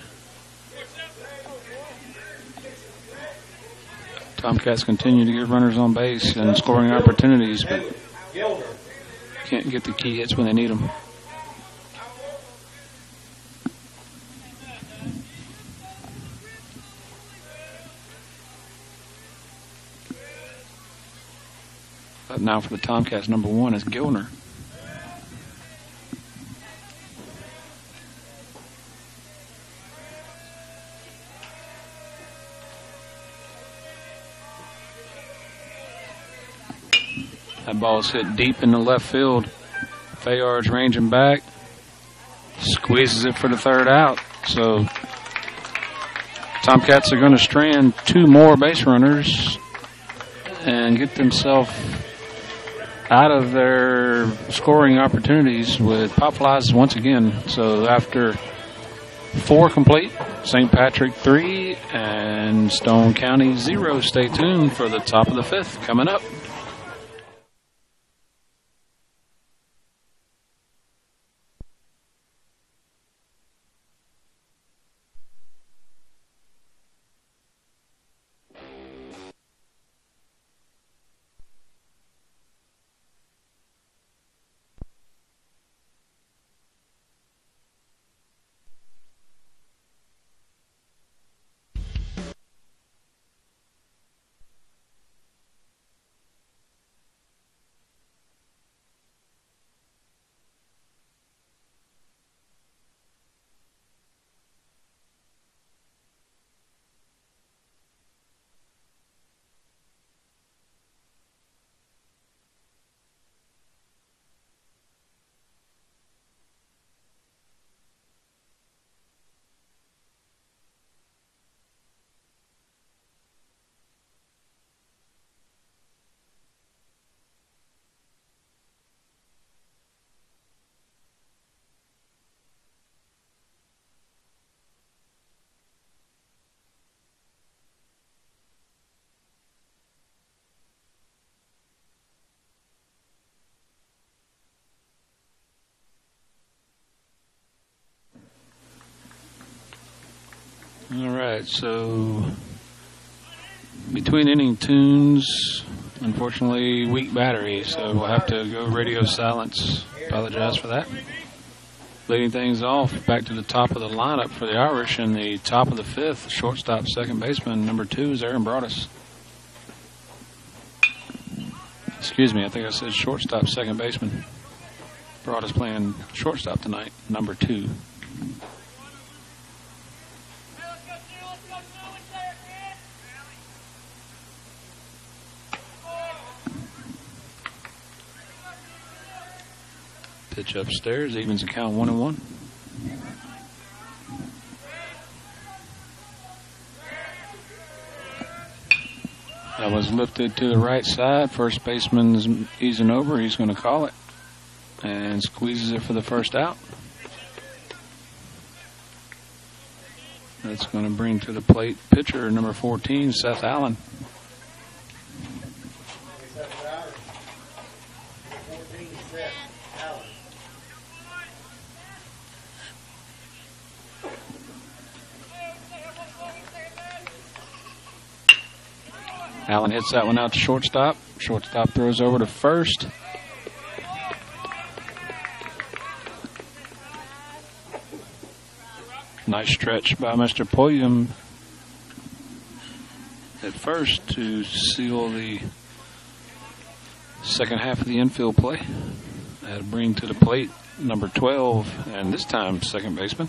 Tomcats continue to get runners on base and scoring opportunities, but can't get the key hits when they need them. But now for the Tomcats, number 1 is Gilner. That ball's hit deep in the left field. Fayard's ranging back. Squeezes it for the 3rd out. So Tomcats are going to strand 2 more base runners and get themselves out of their scoring opportunities with pop flies once again. So after 4 complete, St. Patrick 3 and Stone County 0. Stay tuned for the top of the 5th coming up. All right, so between inning tunes, unfortunately, weak battery, so we'll have to go radio silence. Apologize for that. Leading things off, back to the top of the lineup for the Irish in the top of the fifth, shortstop, second baseman, number 2 is Aaron Broadus. Excuse me, I think I said shortstop, second baseman. Broadus playing shortstop tonight, number 2. Pitch upstairs, evens the count 1-1. That was lifted to the right side. First baseman's easing over. He's going to call it and squeezes it for the first out. That's going to bring to the plate pitcher number 14, Seth Allen. Allen hits that one out to shortstop. Shortstop throws over to first. Nice stretch by Mr. Pulliam at first to seal the second half of the infield play. That'll bring to the plate number 12, and this time second baseman,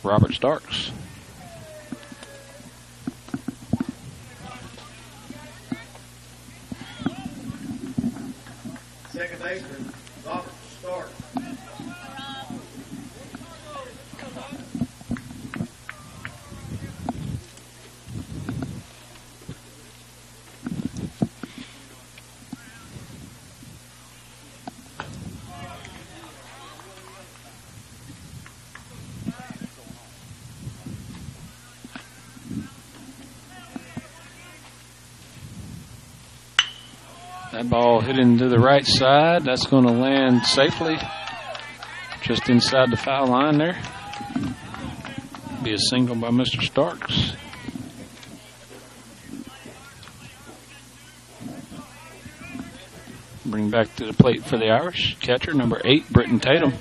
Robert Starks. Second baseman, Robert Stark. That ball hit into the right side. That's going to land safely just inside the foul line there. Be a single by Mr. Starks. Bring back to the plate for the Irish. Catcher number 8, Britton Tatum.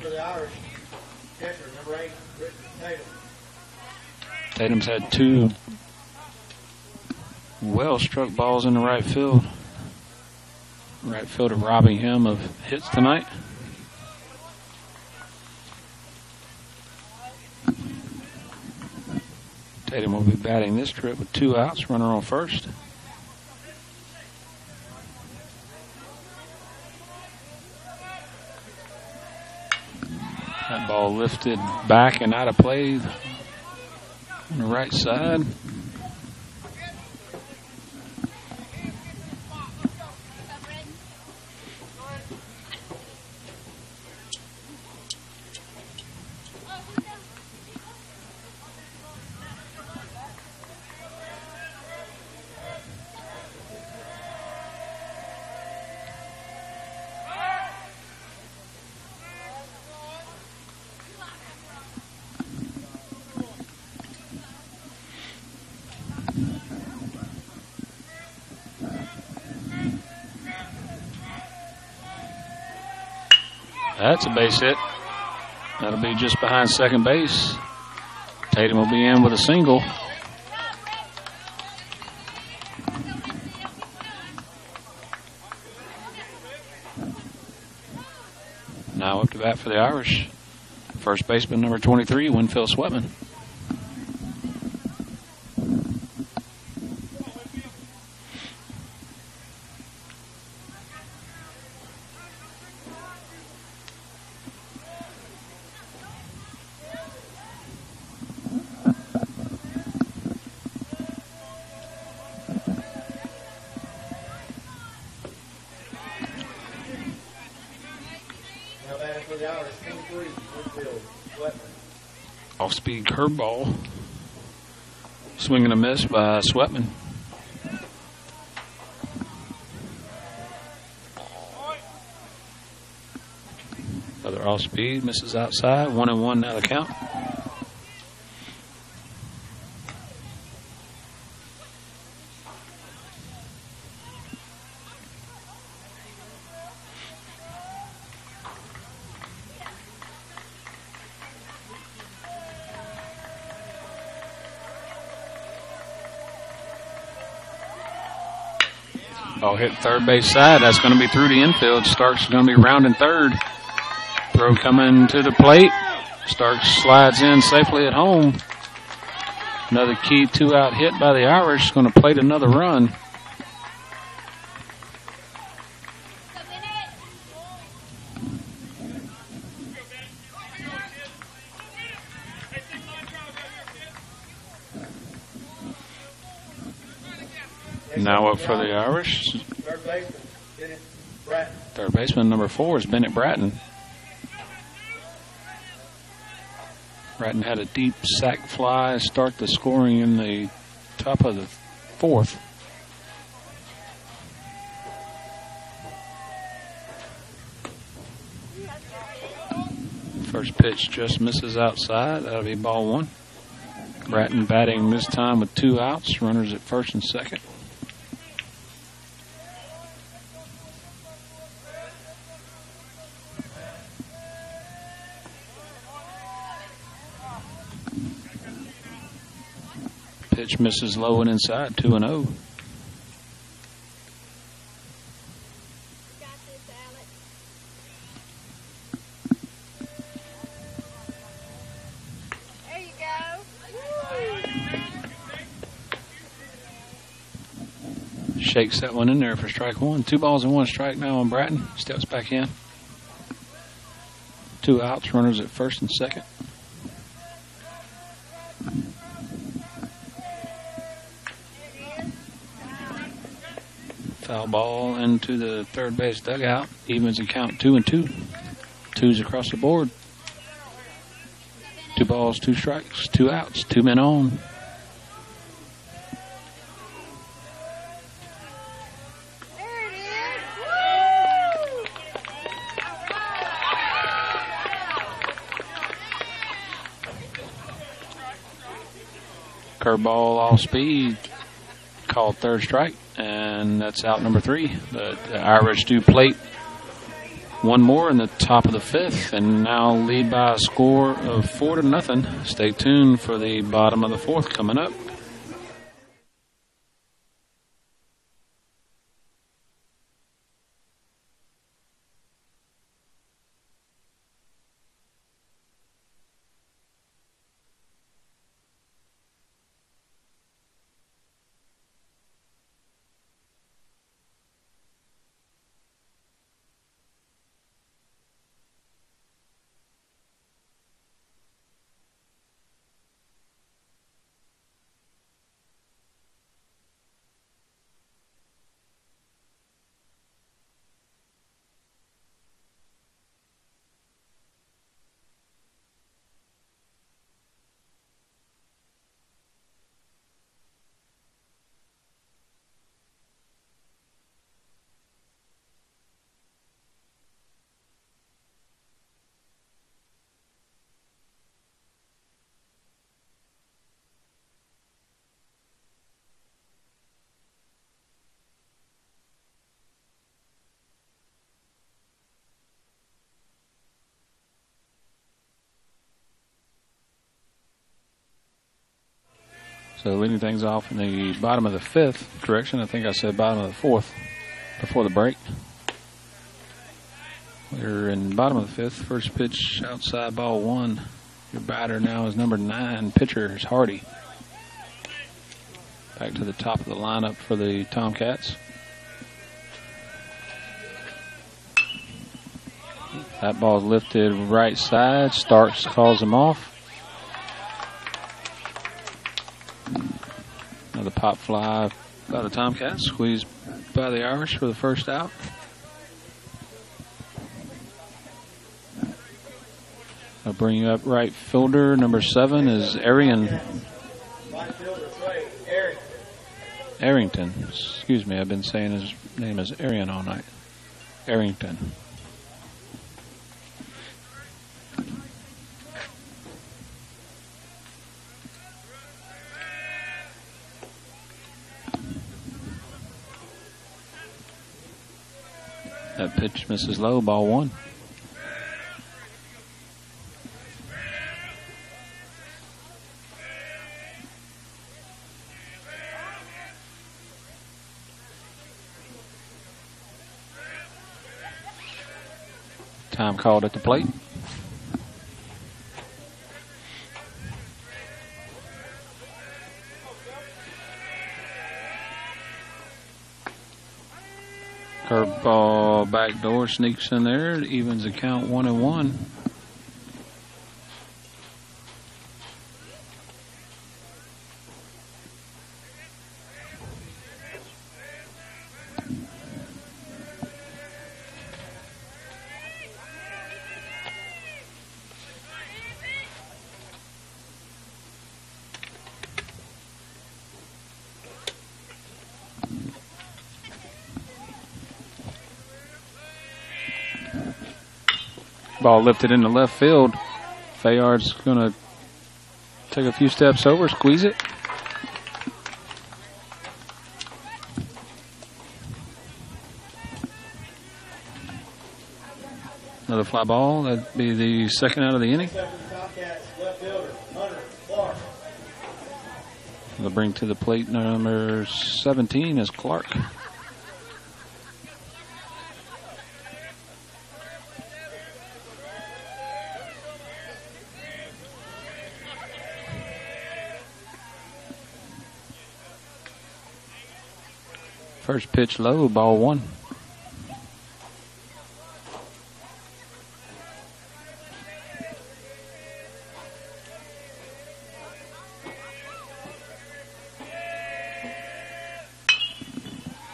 Tatum's had 2 well-struck balls in the right field. Right fielder robbing him of hits tonight. Tatum will be batting this trip with 2 outs, runner on first. That ball lifted back and out of play on the right side. That's a base hit. That'll be just behind second base. Tatum will be in with a single. Now up to bat for the Irish. First baseman number 23, Winfield Sweatman. Off-speed curveball. Swing and a miss by Sweatman. Another off-speed, misses outside. 1-1 now the count. Ball hit third base side. That's going to be through the infield. Starks is going to be rounding third. Throw coming to the plate. Starks slides in safely at home. Another key 2-out hit by the Irish. Going to plate another run. Now up for the Irish. Third baseman number 4 is Bennett Bratton. Bratton had a deep sac fly start the scoring in the top of the 4th. First pitch just misses outside. That'll be ball 1. Bratton batting this time with 2 outs. Runners at first and second. Pitch misses low and inside, 2-0. There you go. Shakes that one in there for strike 1. 2 balls and 1 strike now on Bratton. Steps back in. 2 outs, runners at first and second. Foul ball into the third base dugout. Evens the count 2-2. 2s across the board. 2 balls, 2 strikes, 2 outs, 2 men on. There it is. Woo! Curveball off speed. Called third strike. And that's out number 3. The Irish do plate one more in the top of the 5th and now lead by a score of 4-0. Stay tuned for the bottom of the 4th coming up. So leading things off in the bottom of the 5th. Correction, I think I said bottom of the 4th before the break. We're in bottom of the 5th. First pitch outside, ball 1. Your batter now is number 9. Pitcher is Hardy. Back to the top of the lineup for the Tomcats. That ball's lifted right side. Starks calls him off. Another pop fly by the Tomcats. Squeezed by the Irish for the first out. I'll bring you up right fielder. Number 7 is Arian. Arrington. Excuse me, I've been saying his name is Arian all night. Arrington. That pitch misses low, ball 1. Time called at the plate. Curveball backdoor sneaks in there. It evens the count 1-1. Ball lifted into left field. Fayard's going to take a few steps over, squeeze it. Another fly ball. That'd be the second out of the inning. They'll bring to the plate number 17 is Clark. First pitch low, ball 1.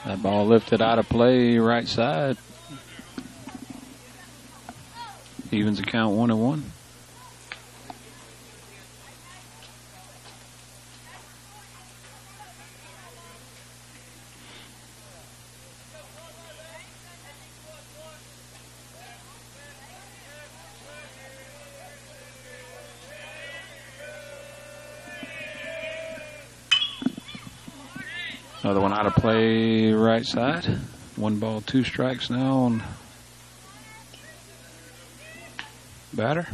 That ball lifted out of play, right side. Evens the count 1-1. Another one out of play, right side. 1 ball, 2 strikes now on batter.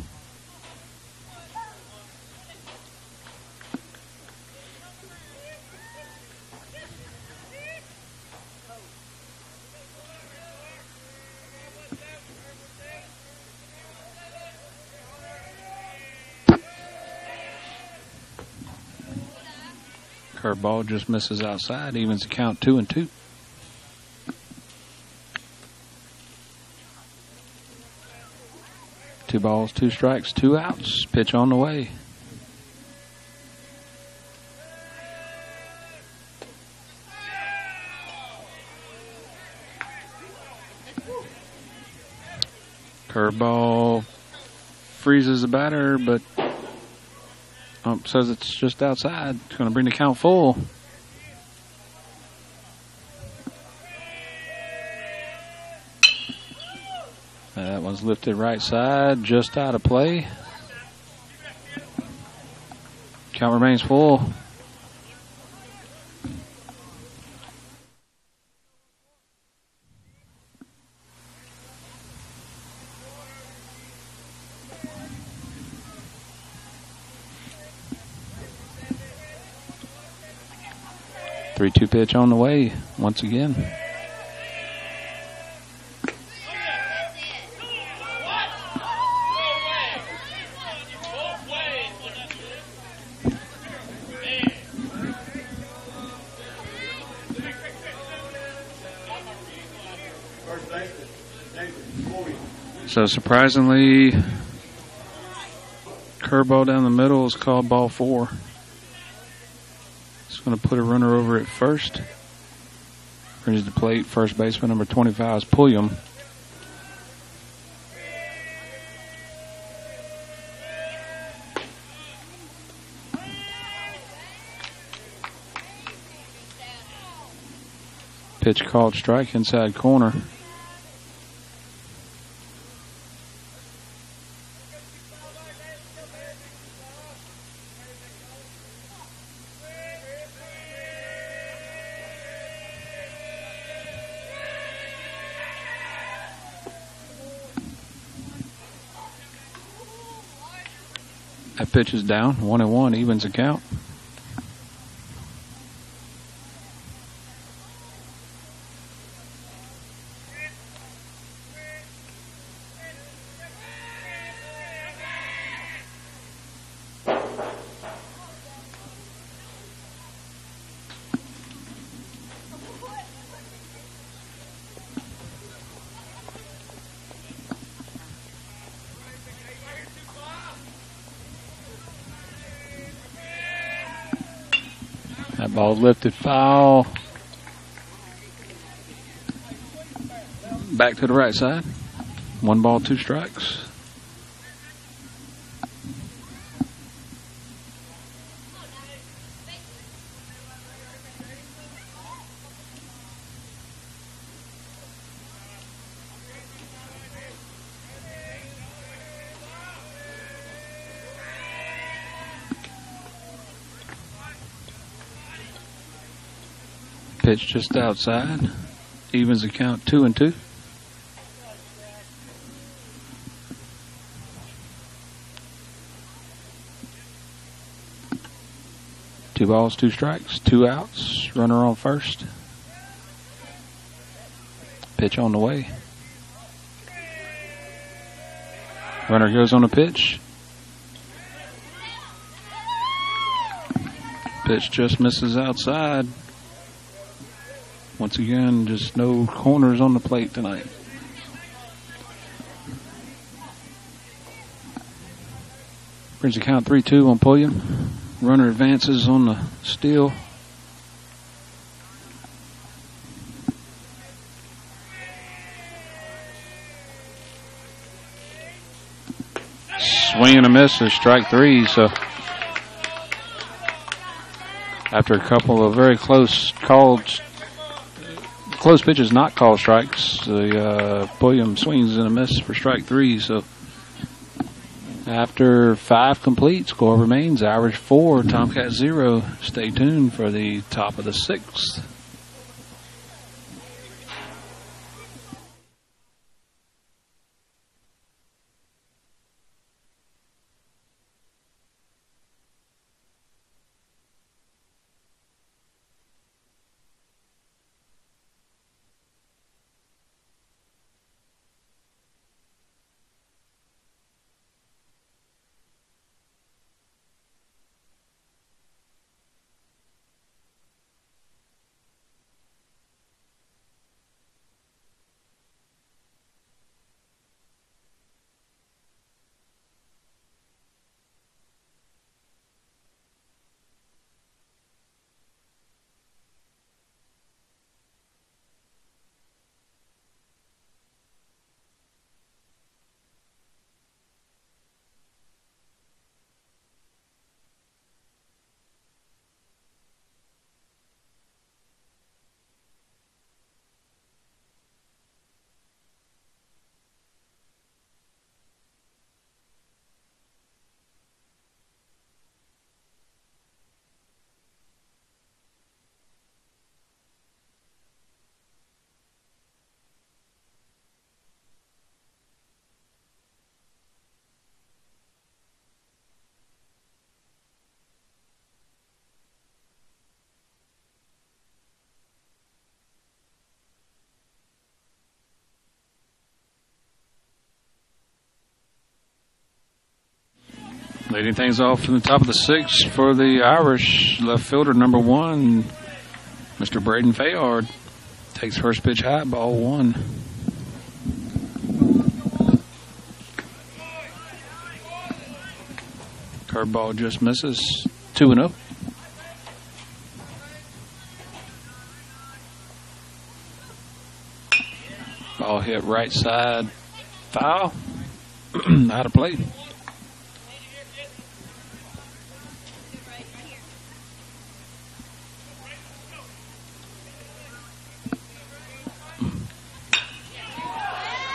Curveball just misses outside, evens the count 2-2. Two balls, 2 strikes, 2 outs. Pitch on the way. Curveball freezes the batter, but says it's just outside. It's going to bring the count full. That one's lifted right side, just out of play. Count remains full. Three-two pitch on the way once again. So surprisingly, curveball down the middle is called ball 4. Going to put a runner over at first. Brings the plate. First baseman number 25 is Pulliam. Pitch called strike inside corner. That pitch is down, 1-1, evens the count. That ball lifted foul. Back to the right side. 1 ball, 2 strikes. Pitch just outside. Evens the count 2-2. Two balls, 2 strikes, 2 outs. Runner on first. Pitch on the way. Runner goes on the pitch. Pitch just misses outside. Once again, just no corners on the plate tonight. Brings the count 3-2 on Pulliam. Runner advances on the steal. Swing and a miss is strike 3. So after a couple of very close pitches, not called strikes, the Pulliam swings and a miss for strike 3. So after 5 complete, score remains Irish 4, Tomcat 0. Stay tuned for the top of the 6th. Leading things off from the top of the 6th for the Irish, left fielder number 1, Mr. Braden Fayard, takes first pitch high, ball 1. Curveball just misses, 2-0. Ball hit right side, foul, out of play.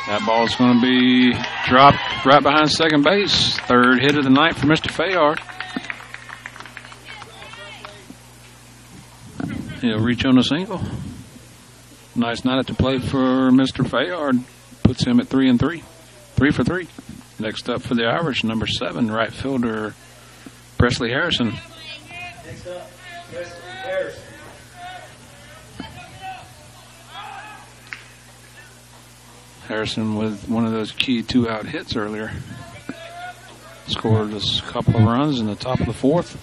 That ball's going to be dropped right behind second base. Third hit of the night for Mr. Fayard. He'll reach on a single. Nice night at the plate for Mr. Fayard. Puts him at 3-3. 3 for 3. Next up for the Irish, number 7, right fielder Presley Harrison. Next up, Presley Harrison. Harrison with one of those key 2-out hits earlier. Scored a couple of runs in the top of the 4th.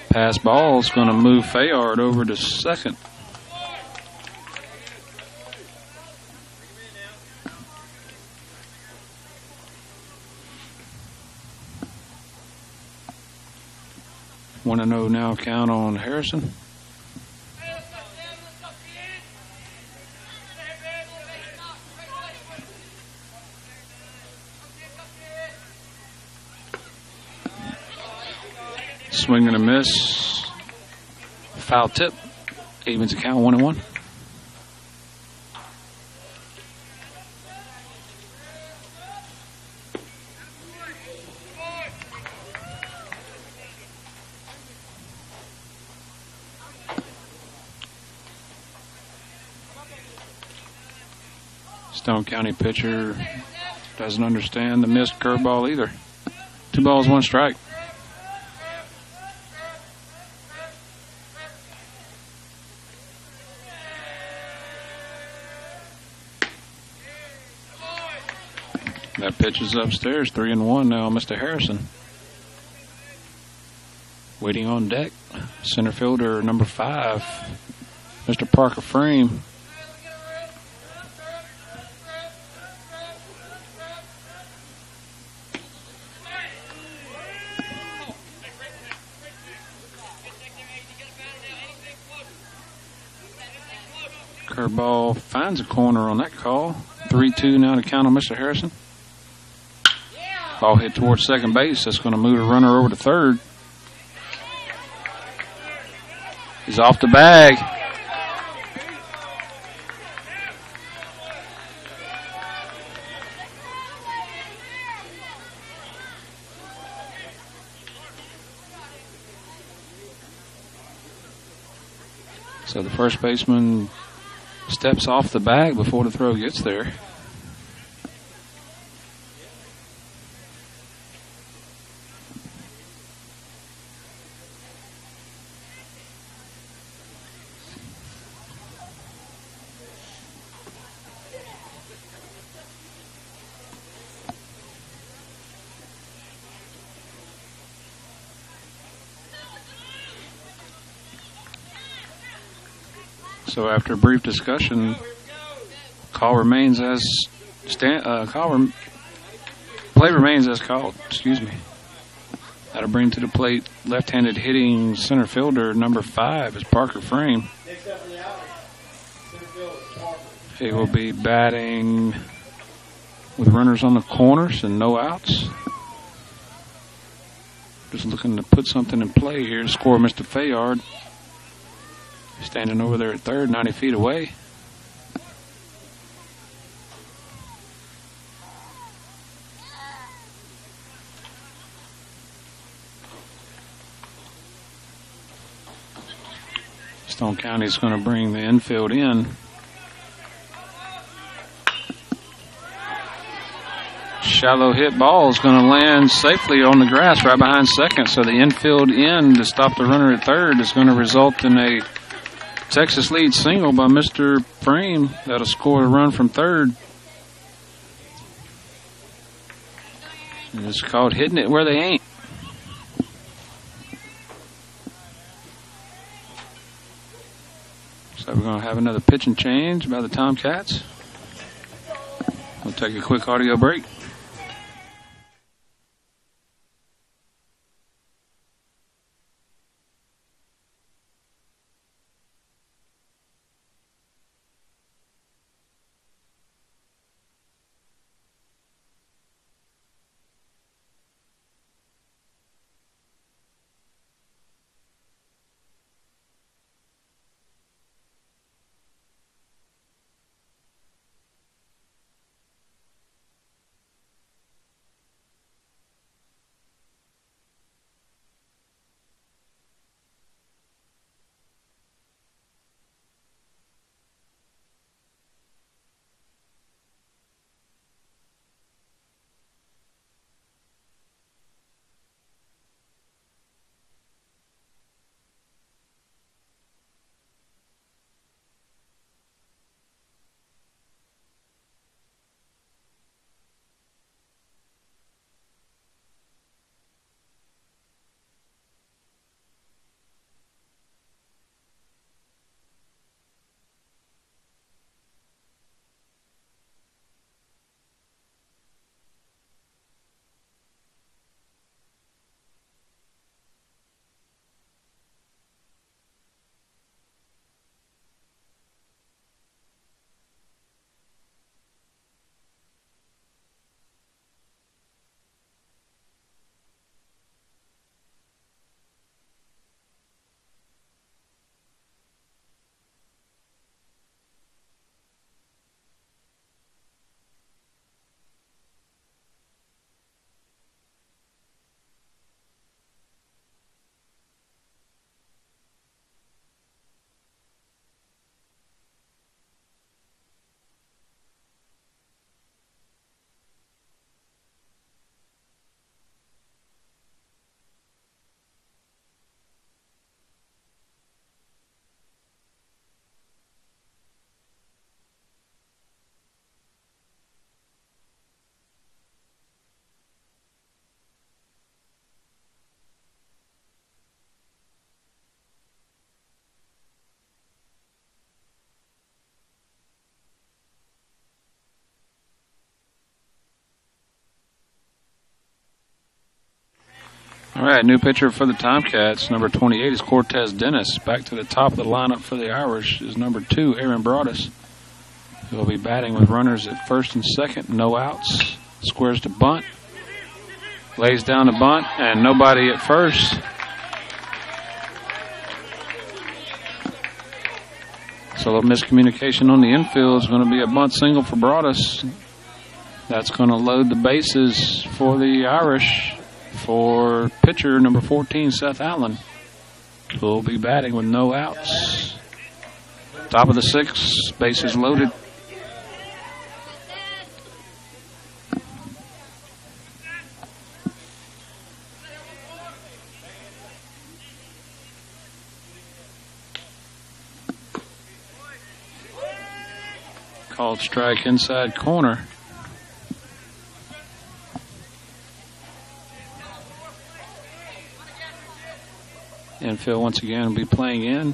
Pass ball is going to move Fayard over to second. 1-0 now count on Harrison. Swing and a miss. Foul tip. Evens the count 1-1. Stone County pitcher doesn't understand the missed curveball either. 2 balls, 1 strike. That pitch is upstairs, 3-1 now, Mr. Harrison. Waiting on deck, center fielder number 5, Mr. Parker Frame. Curveball finds a corner on that call. 3-2 now to count on Mr. Harrison. Ball hit towards second base. That's going to move the runner over to third. He's off the bag. So the first baseman steps off the bag before the throw gets there. So after a brief discussion, play remains as called. Excuse me. That'll bring to the plate left-handed hitting center fielder number 5 is Parker Frame. He will be batting with runners on the corners and no outs. Just looking to put something in play here to score Mr. Fayard. Standing over there at third, 90 feet away. Stone County is going to bring the infield in. Shallow hit ball is going to land safely on the grass right behind second. So the infield in to stop the runner at third is going to result in a Texas lead single by Mr. Frame. That'll score a run from third. And it's called hitting it where they ain't. So we're going to have another pitch and change by the Tomcats. We'll take a quick audio break. All right, new pitcher for the Tomcats, number 28 is Cortez Dennis. Back to the top of the lineup for the Irish is number 2, Aaron Broadus. He'll be batting with runners at first and second, no outs. Squares to bunt, lays down the bunt, and nobody at first. So a miscommunication on the infield is going to be a bunt single for Broadus. That's going to load the bases for the Irish for pitcher number 14, Seth Allen, who will be batting with no outs. Top of the 6th, bases loaded. Called strike inside corner. Infield once again will be playing in,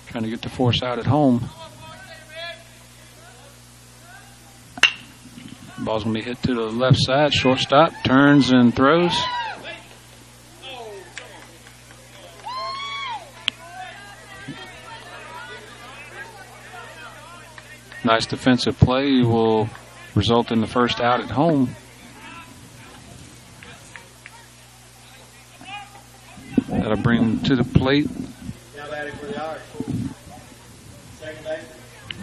trying to get the force out at home. Ball's going to be hit to the left side. Shortstop turns and throws. Nice defensive play will result in the first out at home. That'll bring him to the plate. Now batting for the Irish.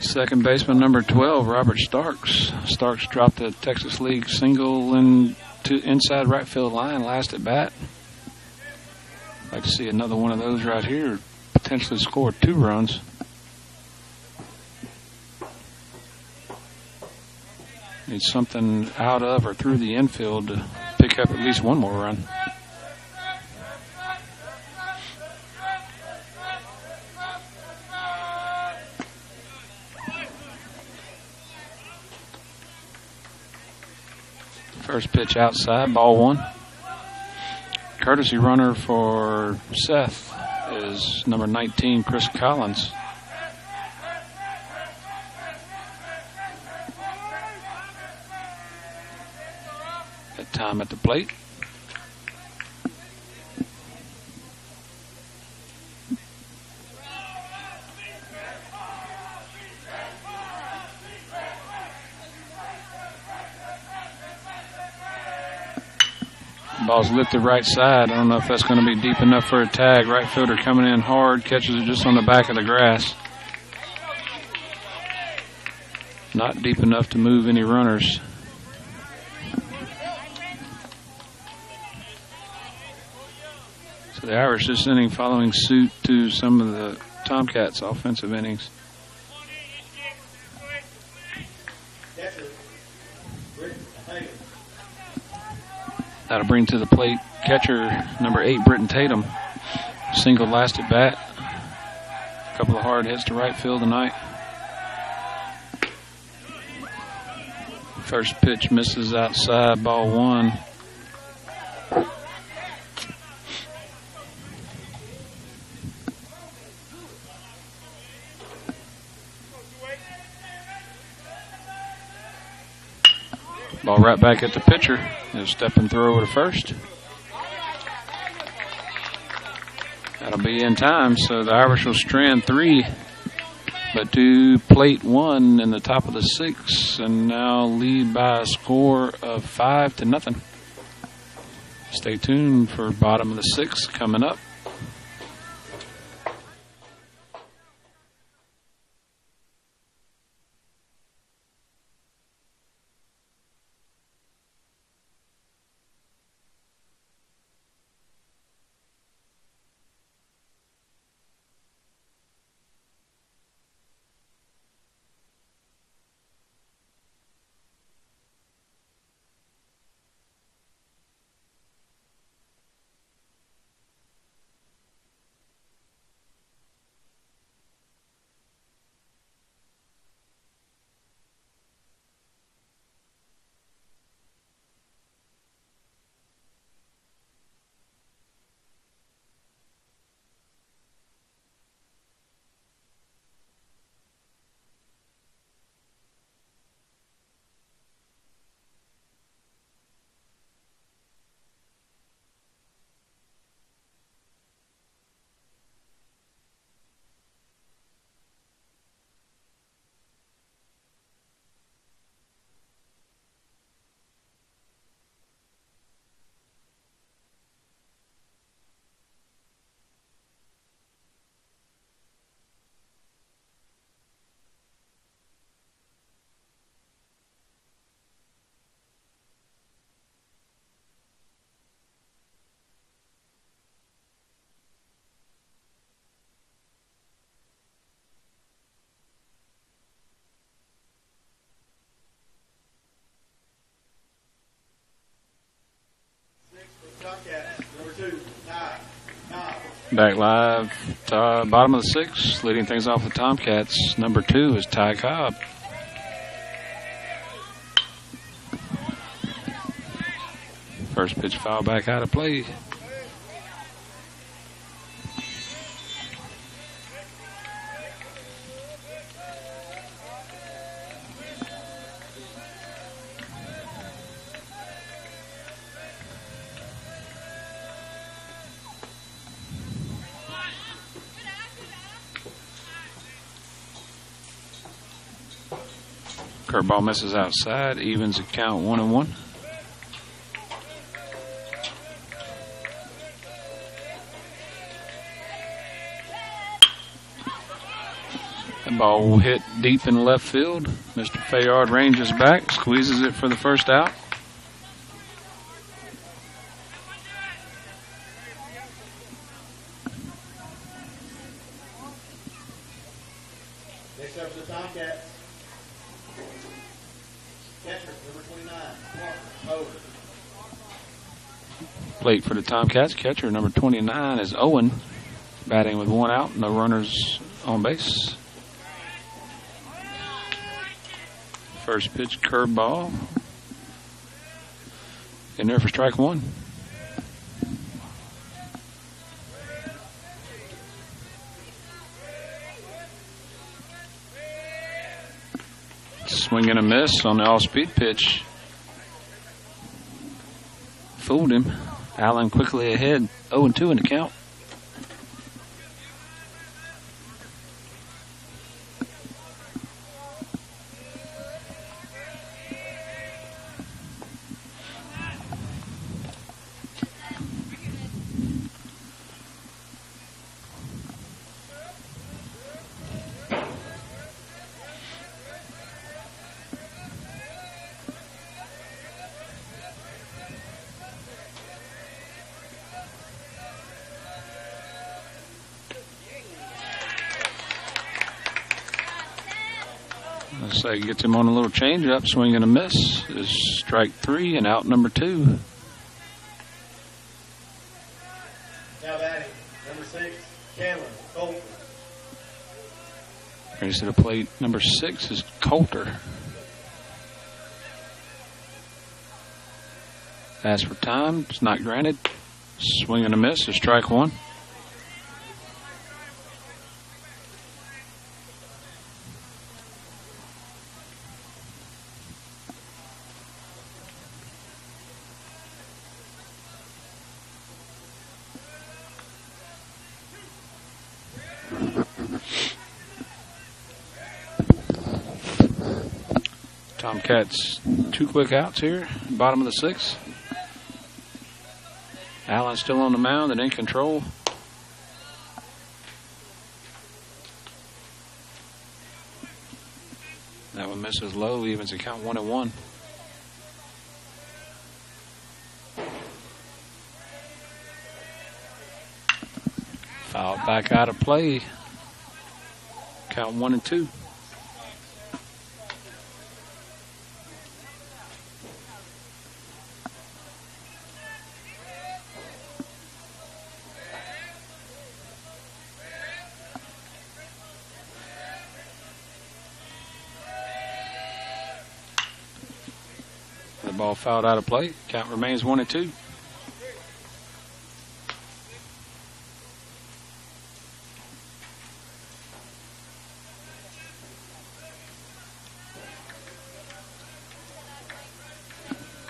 Second baseman number 12, Robert Starks. Starks dropped the Texas League single into inside right field line last at bat. I'd like to see another one of those right here. Potentially score 2 runs. Need something out of or through the infield to pick up at least one more run. First pitch outside, ball 1. Courtesy runner for Seth is number 19, Chris Collins. That time at the plate. Ball's lifted right side. I don't know if that's going to be deep enough for a tag. Right fielder coming in hard, catches it just on the back of the grass. Not deep enough to move any runners. So the Irish this inning following suit to some of the Tomcats' offensive innings. That'll bring to the plate catcher number 8, Britton Tatum. Single last at bat. A couple of hard hits to right field tonight. First pitch misses outside, ball 1. Ball right back at the pitcher. He'll step and throw over to first. That'll be in time, so the Irish will strand 3, but do plate 1 in the top of the 6th, and now lead by a score of 5-0. Stay tuned for bottom of the 6th coming up. Back live, bottom of the 6th, leading things off the Tomcats. Number 2 is Ty Cobb. First pitch foul back out of play. Curveball misses outside, evens the count 1-1. The ball hit deep in left field. Mr. Fayard ranges back, squeezes it for the first out. Next up for the Tomcats. Catcher, number 29, Owen. Plate for the Tomcats. Catcher number 29 is Owen. Batting with 1 out, no runners on base. First pitch, curveball. In there for strike 1. Swing and a miss on the off-speed pitch. Fooled him. Allen quickly ahead, 0-2 in the count. Let's say gets him on a little changeup, swing and a miss. Is strike 3 and out number 2. Now batting, number 6, Chandler Colton. Race to the plate, number 6 is Coulter. As for time, it's not granted. Swing and a miss is strike 1. Tomcats 2 quick outs here, bottom of the 6th. Allen still on the mound and in control. That one misses low, evens the count 1-1. Fouled back out of play. Count 1-2. The ball fouled out of play. Count remains 1-2.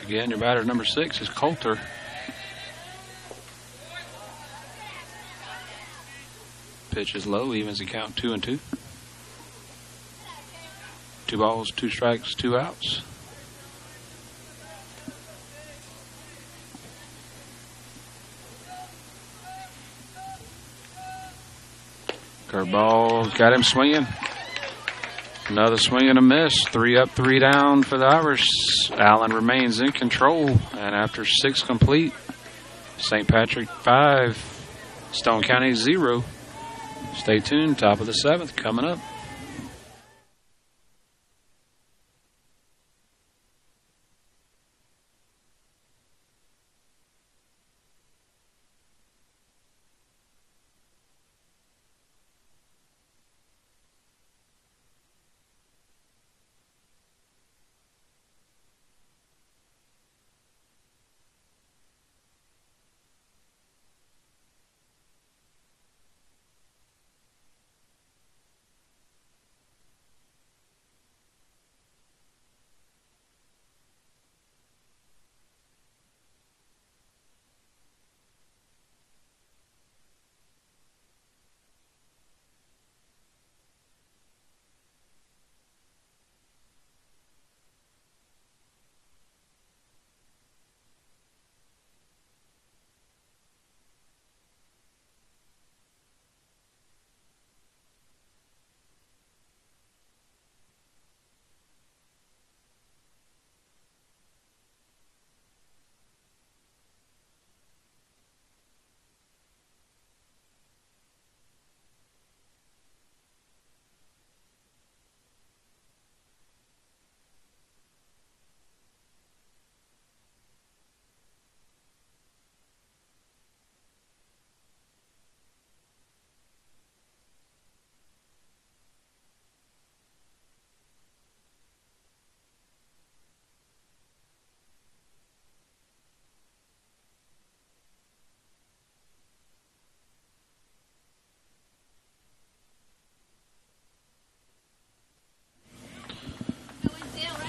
Again, your batter number 6 is Coulter. Pitch is low, evens the count 2-2. 2 balls, 2 strikes, 2 outs. Curveball got him swinging. Another swing and a miss. 3 up, 3 down for the Irish. Allen remains in control. And after 6 complete, St. Patrick 5, Stone County 0. Stay tuned. Top of the 7th coming up.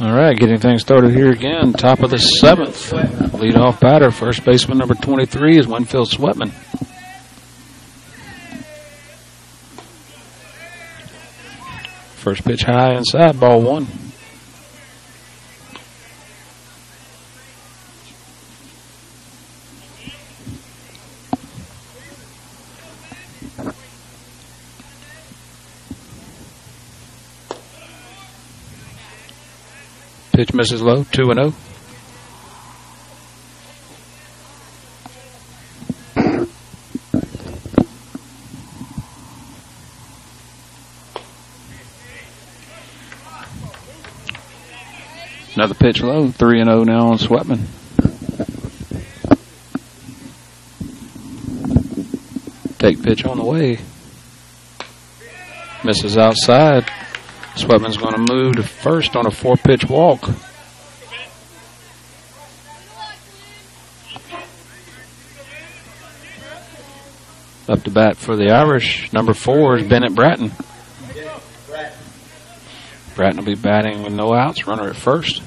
All right, getting things started here again. Top of the 7th. Leadoff batter, first baseman number 23 is Winfield Sweatman. First pitch high inside, ball 1. Pitch misses low, 2-0. Another pitch low, 3-0 now on Sweatman. Take pitch on the way. Misses outside. Sweatman's going to move to first on a 4-pitch walk. Up to bat for the Irish, number 4 is Bennett Bratton. Bratton will be batting with no outs, runner at first.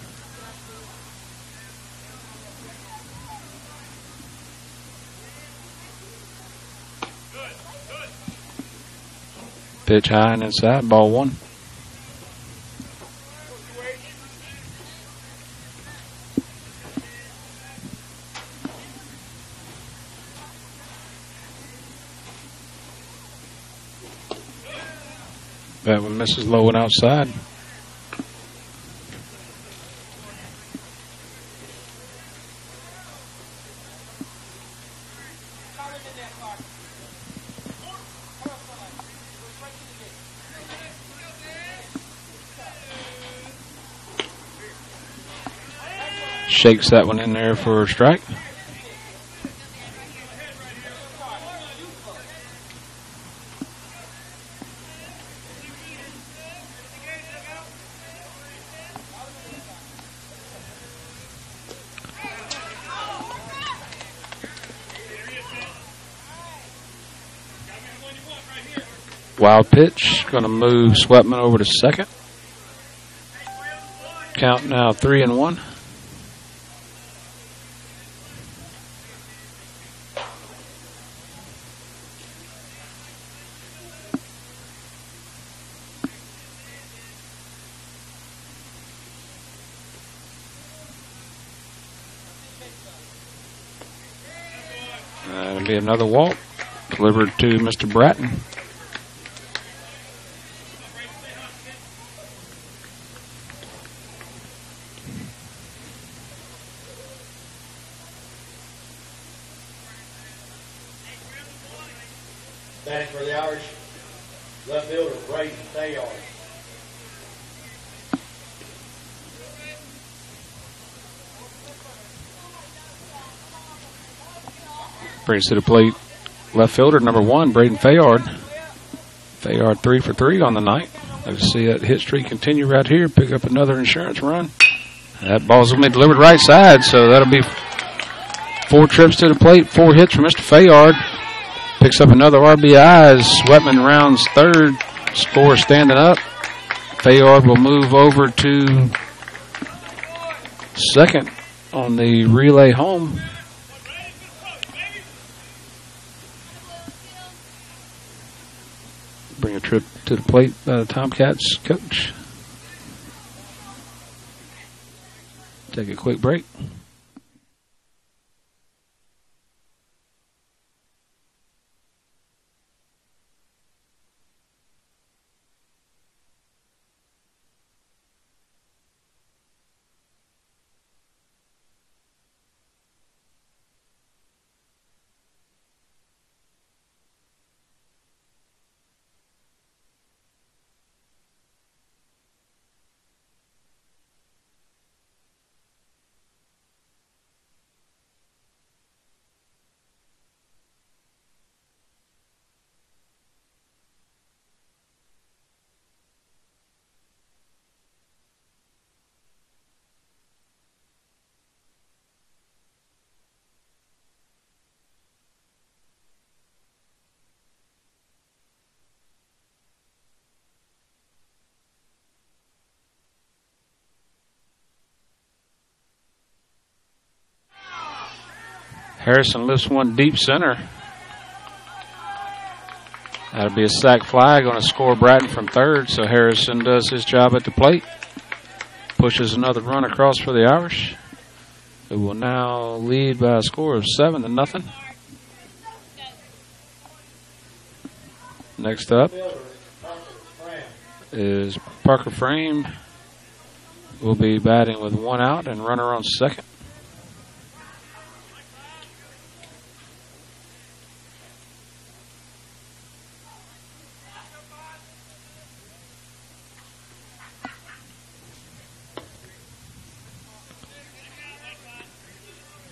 Pitch high and inside, ball 1. That one misses low and outside. Shakes that one in there for a strike. Wild pitch, going to move Sweatman over to second. Count now 3-1. That'll be another walk delivered to Mr. Bratton. Batting for the Irish, left fielder Braden Fayard. Brings to the plate left fielder number 1, Braden Fayard. Fayard 3 for 3 on the night. Let's see that hit streak continue right here. Pick up another insurance run. That ball's going to be delivered right side, so that'll be 4 trips to the plate, 4 hits for Mr. Fayard. Picks up another RBI as Sweatman rounds third. Score standing up. Fayard will move over to second on the relay home. Bring a trip to the plate by the Tomcats coach. Take a quick break. Harrison lifts one deep center. That'll be a sack fly, going to score Bratton from third, so Harrison does his job at the plate. Pushes another run across for the Irish, who will now lead by a score of 7-0. Next up is Parker Frame. Will be batting with one out and runner on second.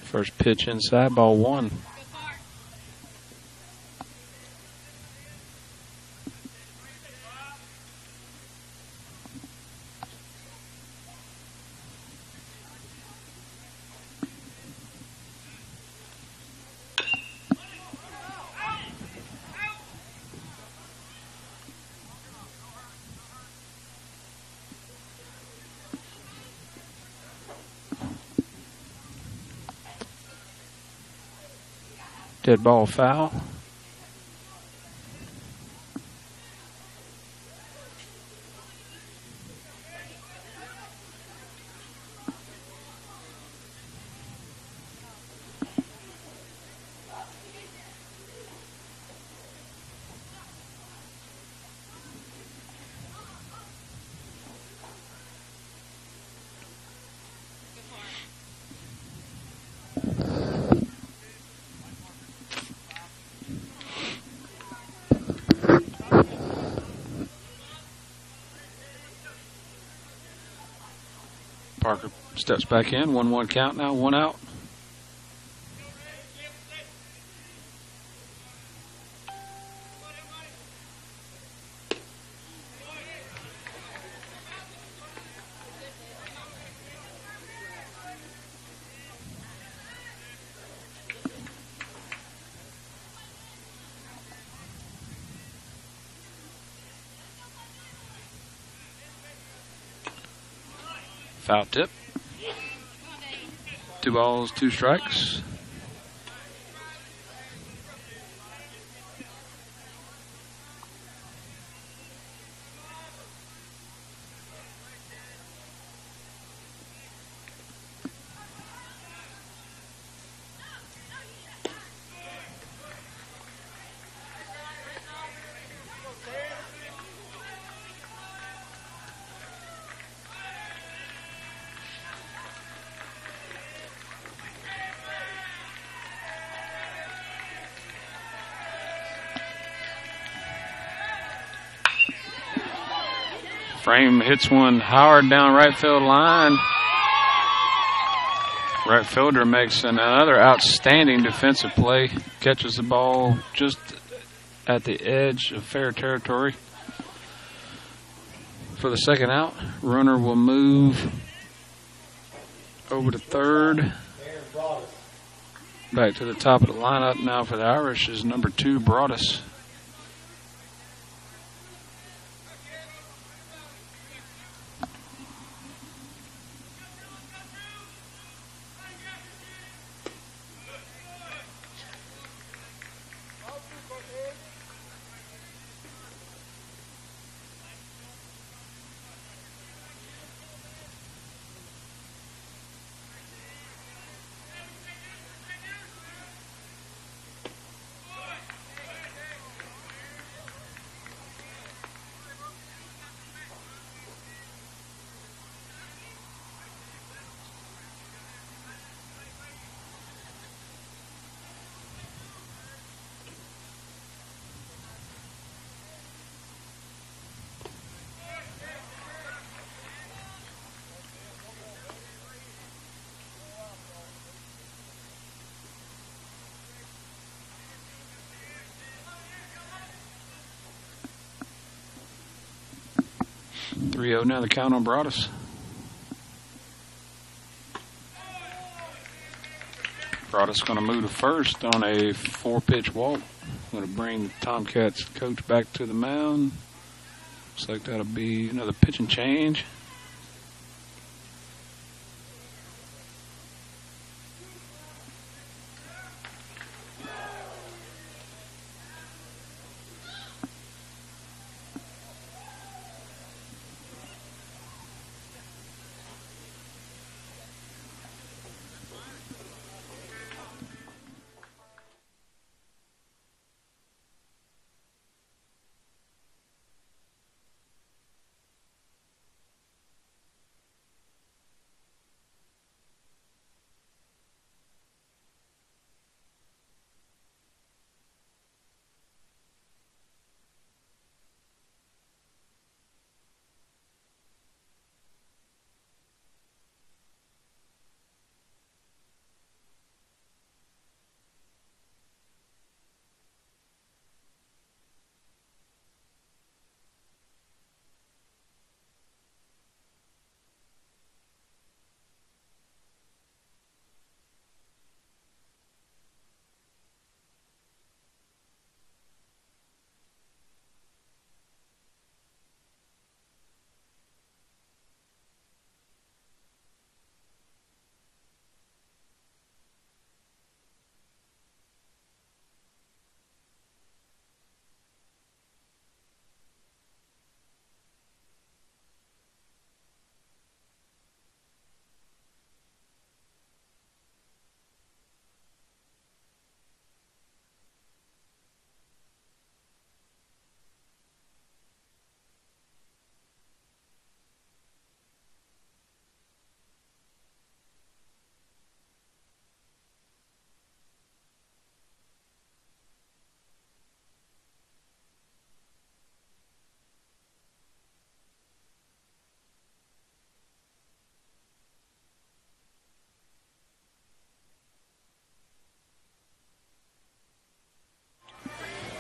First pitch inside, ball one. Dead ball foul. Parker steps back in. 1-1 count now, one out. Foul tip. 2 balls, 2 strikes. Frame hits one hard down right field line. Right fielder makes another outstanding defensive play. Catches the ball just at the edge of fair territory. For the second out, runner will move over to third. Back to the top of the lineup now for the Irish is number 2, Broadus. Now the count on Broadus. Broadus going to move to first on a 4-pitch walk. Going to bring Tomcats coach back to the mound. Looks like that'll be another pitch and change.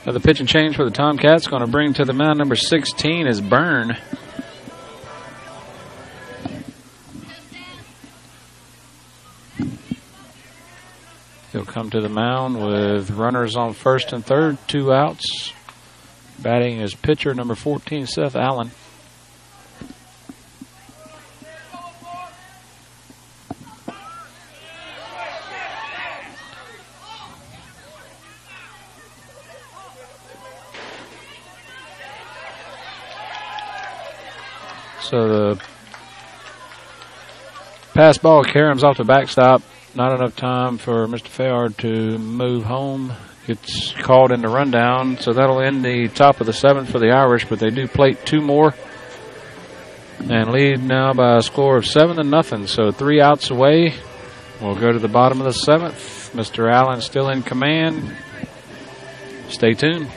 Now the pitch and change for the Tomcats, going to bring to the mound number 16 is Byrne. He'll come to the mound with runners on first and third, 2 outs. Batting is pitcher number 14, Seth Allen. So the pass ball caroms off the backstop. Not enough time for Mr. Fayard to move home. Gets called in the rundown. So that'll end the top of the 7th for the Irish, but they do plate 2 more. And lead now by a score of 7-0. So 3 outs away. We'll go to the bottom of the 7th. Mr. Allen still in command. Stay tuned.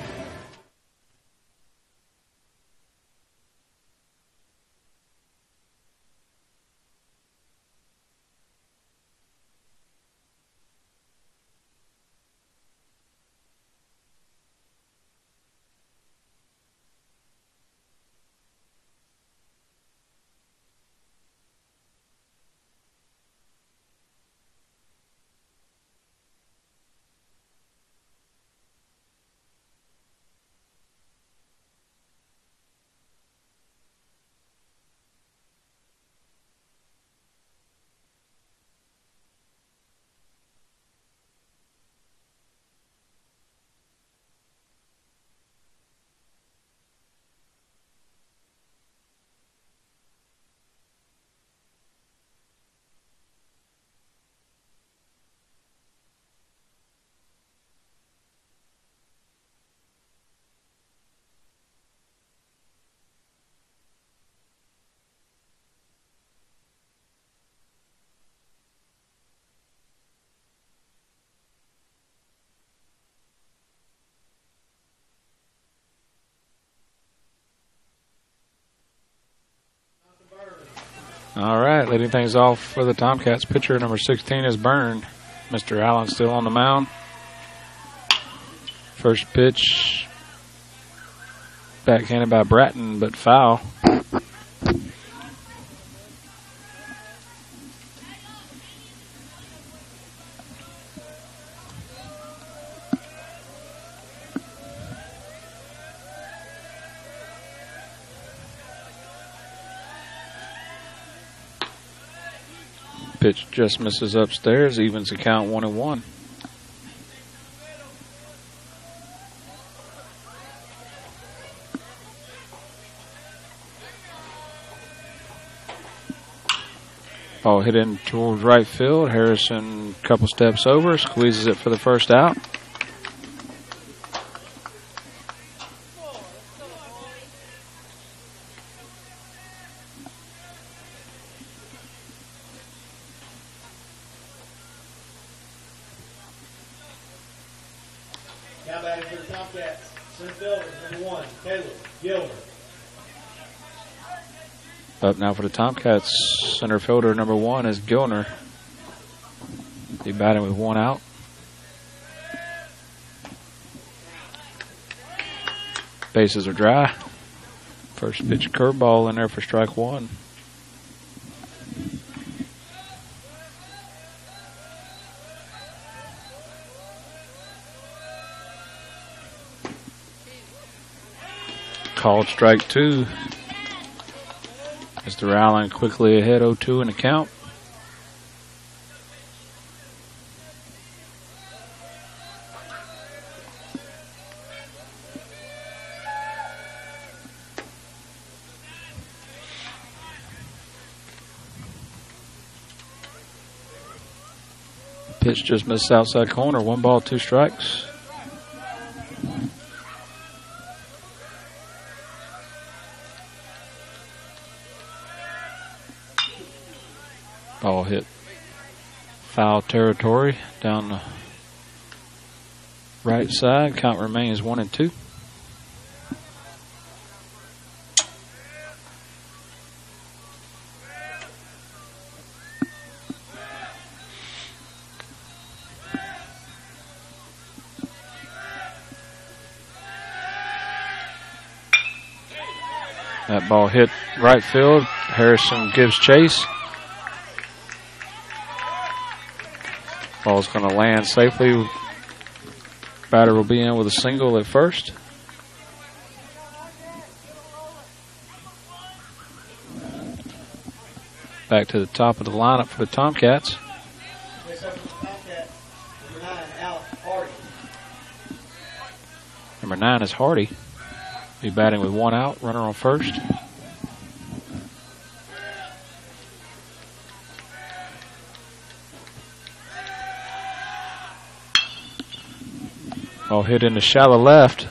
All right, leading things off for the Tomcats. Pitcher number 16 is Byrne. Mr. Allen still on the mound. First pitch backhanded by Bratton, but foul. Pitch just misses upstairs, evens the count 1-1. Ball hit in towards right field. Harrison a couple steps over, squeezes it for the first out. Now batting for the Tomcats, center fielder, number 1, Caleb Gilmer. Up now for the Tomcats, center fielder number 1 is Gilner. He batting with 1 out. Bases are dry. First pitch curveball in there for strike 1. Called strike 2. Mr. Allen quickly ahead 0-2 in the count. Pitch just missed outside corner. 1 ball, 2 strikes. Ball hit foul territory down the right side. Count remains 1-2. That ball hit right field. Harrison gives chase. Ball's going to land safely. Batter will be in with a single at first. Back to the top of the lineup for the Tomcats. Number 9 is Hardy. Be batting with 1 out, runner on first. Ball hit into shallow left.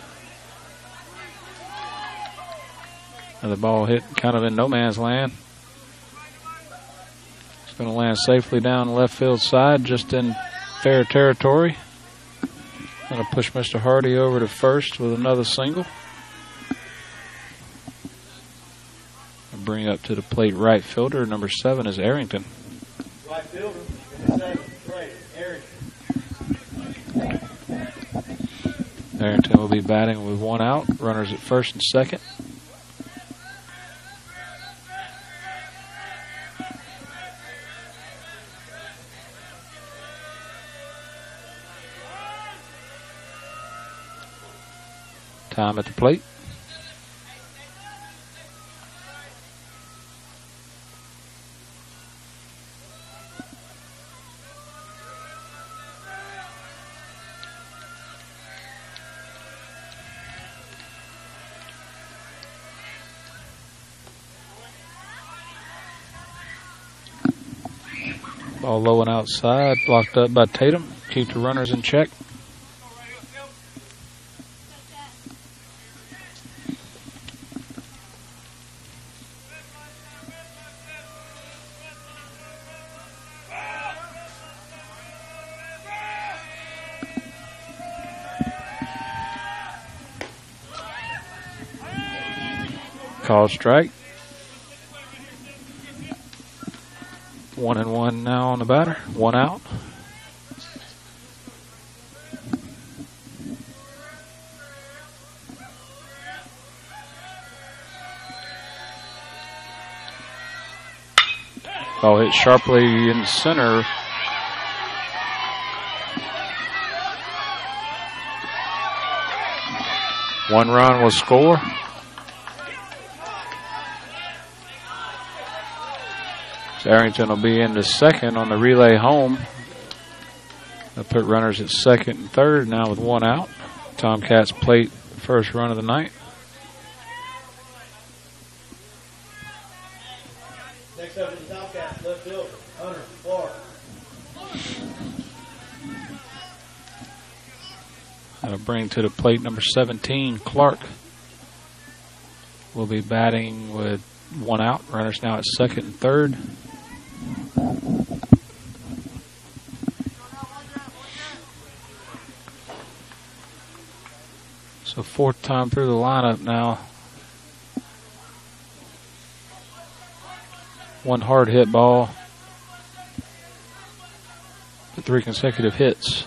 And the ball hit kind of in no man's land. It's going to land safely down the left field side, just in fair territory. Going to push Mr. Hardy over to first with another single. Bring up to the plate right fielder. Number 7 is Arrington. Right fielder, number 7, Trey Arrington. Arrington will be batting with 1 out. Runners at first and second. Time at the plate. Ball low and outside, blocked up by Tatum. Keep the runners in check. Called strike. 1-1 now on the batter. 1 out. Ball hit sharply in center. One run will score. Arrington will be into second on the relay home. They'll put runners at second and third now with 1 out. Tomcats plate first run of the night. Next up is the Tomcats, left fielder, Hunter Clark. That'll bring to the plate number 17, Clark. Will be batting with 1 out. Runners now at second and third. So 4th time through the lineup now. 1 hard hit ball. 3 consecutive hits.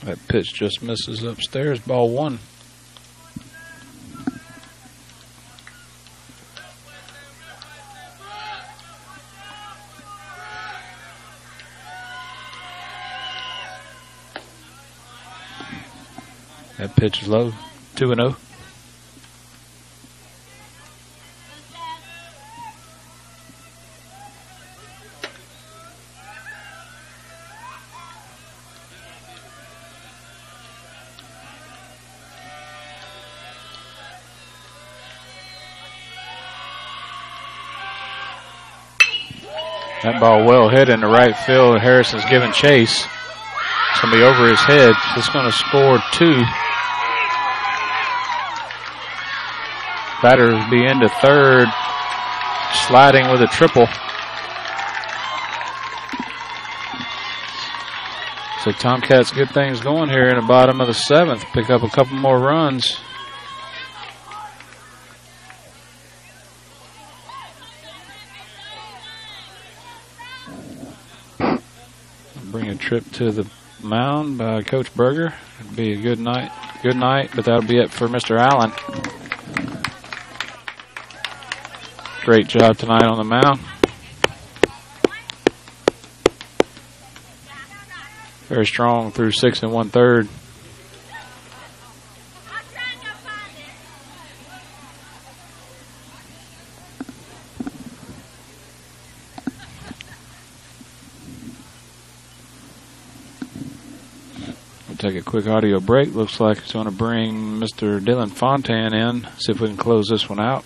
That pitch just misses upstairs. Ball 1. That pitch is low. 2-0. That ball well hit into right field. Harrison's giving chase. It's going to be over his head. It's going to score 2. Batter will be into third, sliding with a triple. So Tomcats get things going here in the bottom of the 7th. Pick up a couple more runs. trip to the mound by Coach Berger. It'll be a good night, but that'll be it for Mr. Allen. Great job tonight on the mound. Very strong through 6 1/3. We'll take a quick audio break. Looks like it's going to bring Mr. Dylan Fontan in. See if we can close this one out.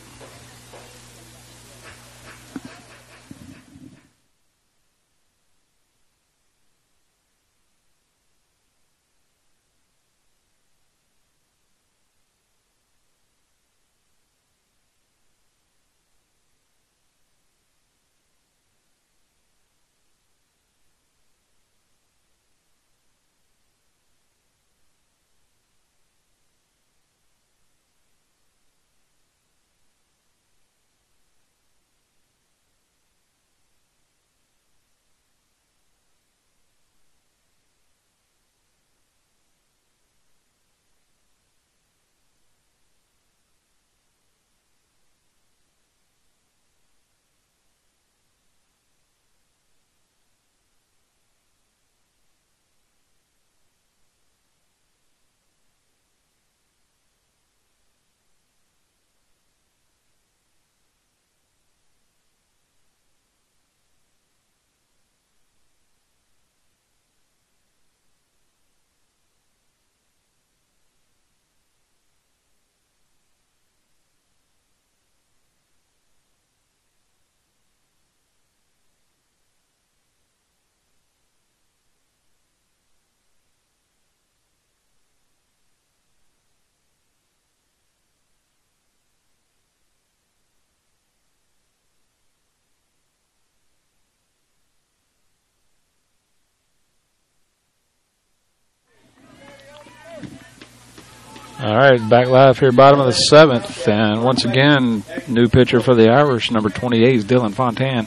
All right, back live here, bottom of the 7th. And once again, new pitcher for the Irish, number 28 is Dylan Fontan.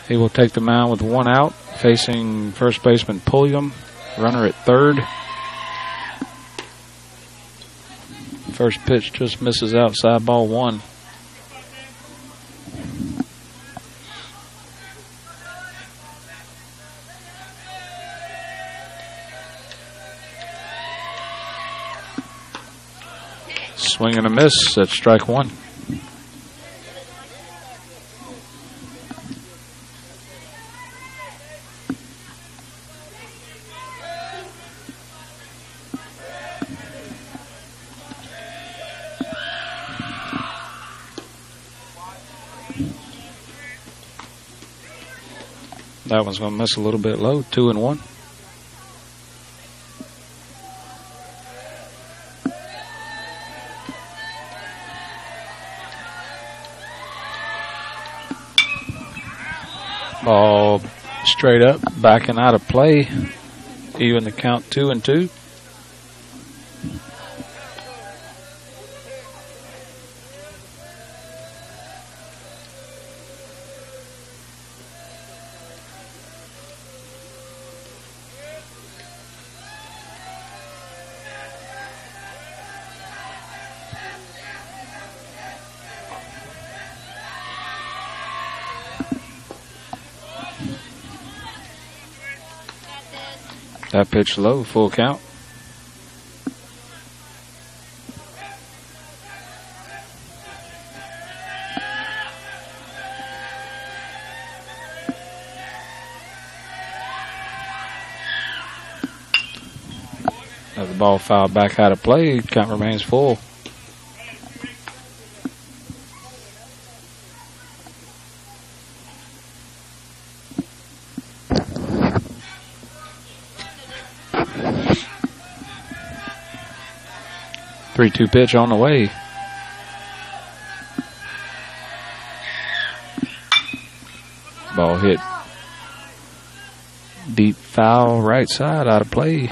He will take the mound with 1 out, facing first baseman Pulliam, runner at third. First pitch just misses outside, ball 1. Swing and a miss at strike 1. That one's going to miss a little bit low, 2-1. Ball straight up, backing out of play. Even the count, 2-2. That pitch low, full count. As the ball fouled back out of play, count remains full. Three-two pitch on the way. Ball hit deep foul right side, out of play.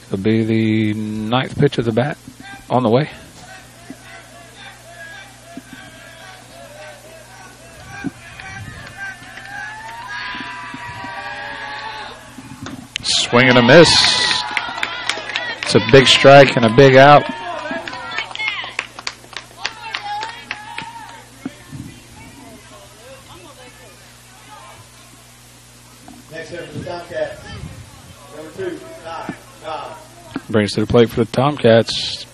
It'll be the 9th pitch of the bat on the way. Swing and a miss. It's a big strike and a big out. Next over to the Tomcats. Number 2, Ty Cobb. Brings to the plate for the Tomcats.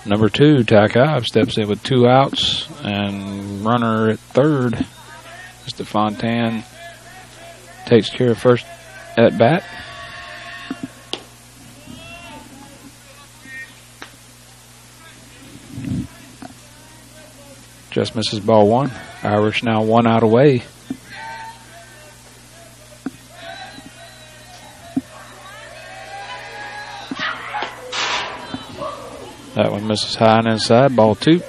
Number 2, Ty Cobb, steps in with 2 outs and runner at third. Mr. Fontan takes care of first at bat. Just misses ball 1. Irish now 1 out away. That one misses high and inside, ball 2.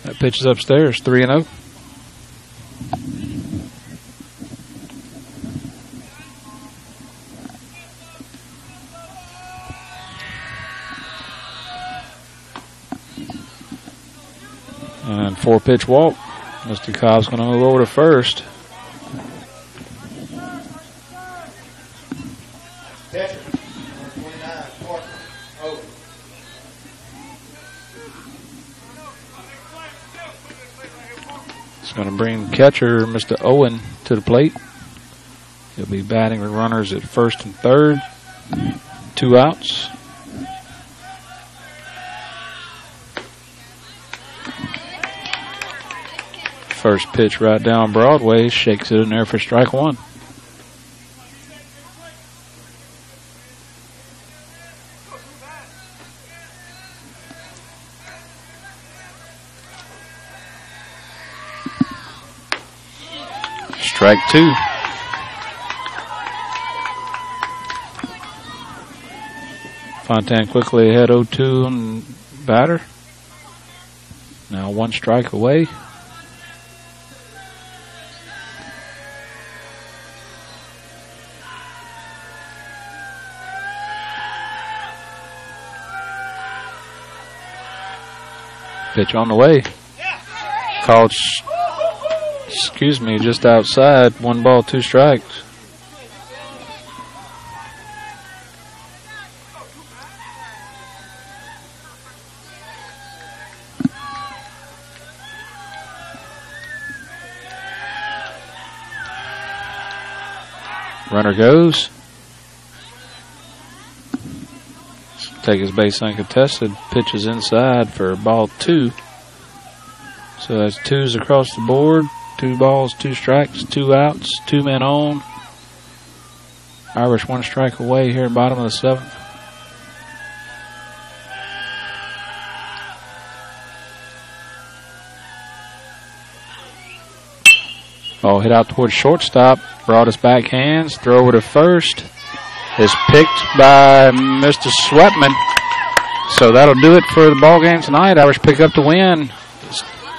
That pitch is upstairs, 3-0. And 4-pitch walk. Mr. Cobb's going to move over to first. Catcher, number 29, Parker. Over. It's going to bring catcher Mr. Owen to the plate. He'll be batting with runners at first and third. 2 outs. First pitch right down Broadway, shakes it in there for strike 1. Strike 2. Fontan quickly ahead 0-2 on batter. Now 1 strike away. Pitch on the way. Called, just outside. 1 ball, 2 strikes. Runner goes. Take his base uncontested. Pitches inside for ball 2. So that's 2s across the board. 2 balls, 2 strikes, 2 outs, 2 men on. Irish 1 strike away here, bottom of the 7th. Ball hit out towards shortstop. Brought his backhands. Throw over to first. Is picked by Mr. Sweatman. So that'll do it for the ball game tonight. Irish pick up the win.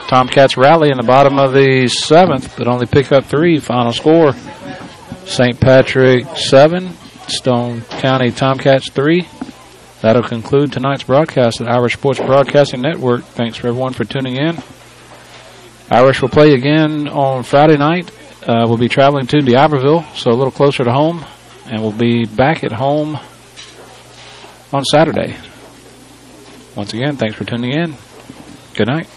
Tomcats rally in the bottom of the 7th, but only pick up 3. Final score, St. Patrick 7, Stone County Tomcats 3. That'll conclude tonight's broadcast at Irish Sports Broadcasting Network. Thanks for everyone for tuning in. Irish will play again on Friday night. We'll be traveling to D'Iberville, so a little closer to home, and we'll be back at home on Saturday. Once again, thanks for tuning in. Good night.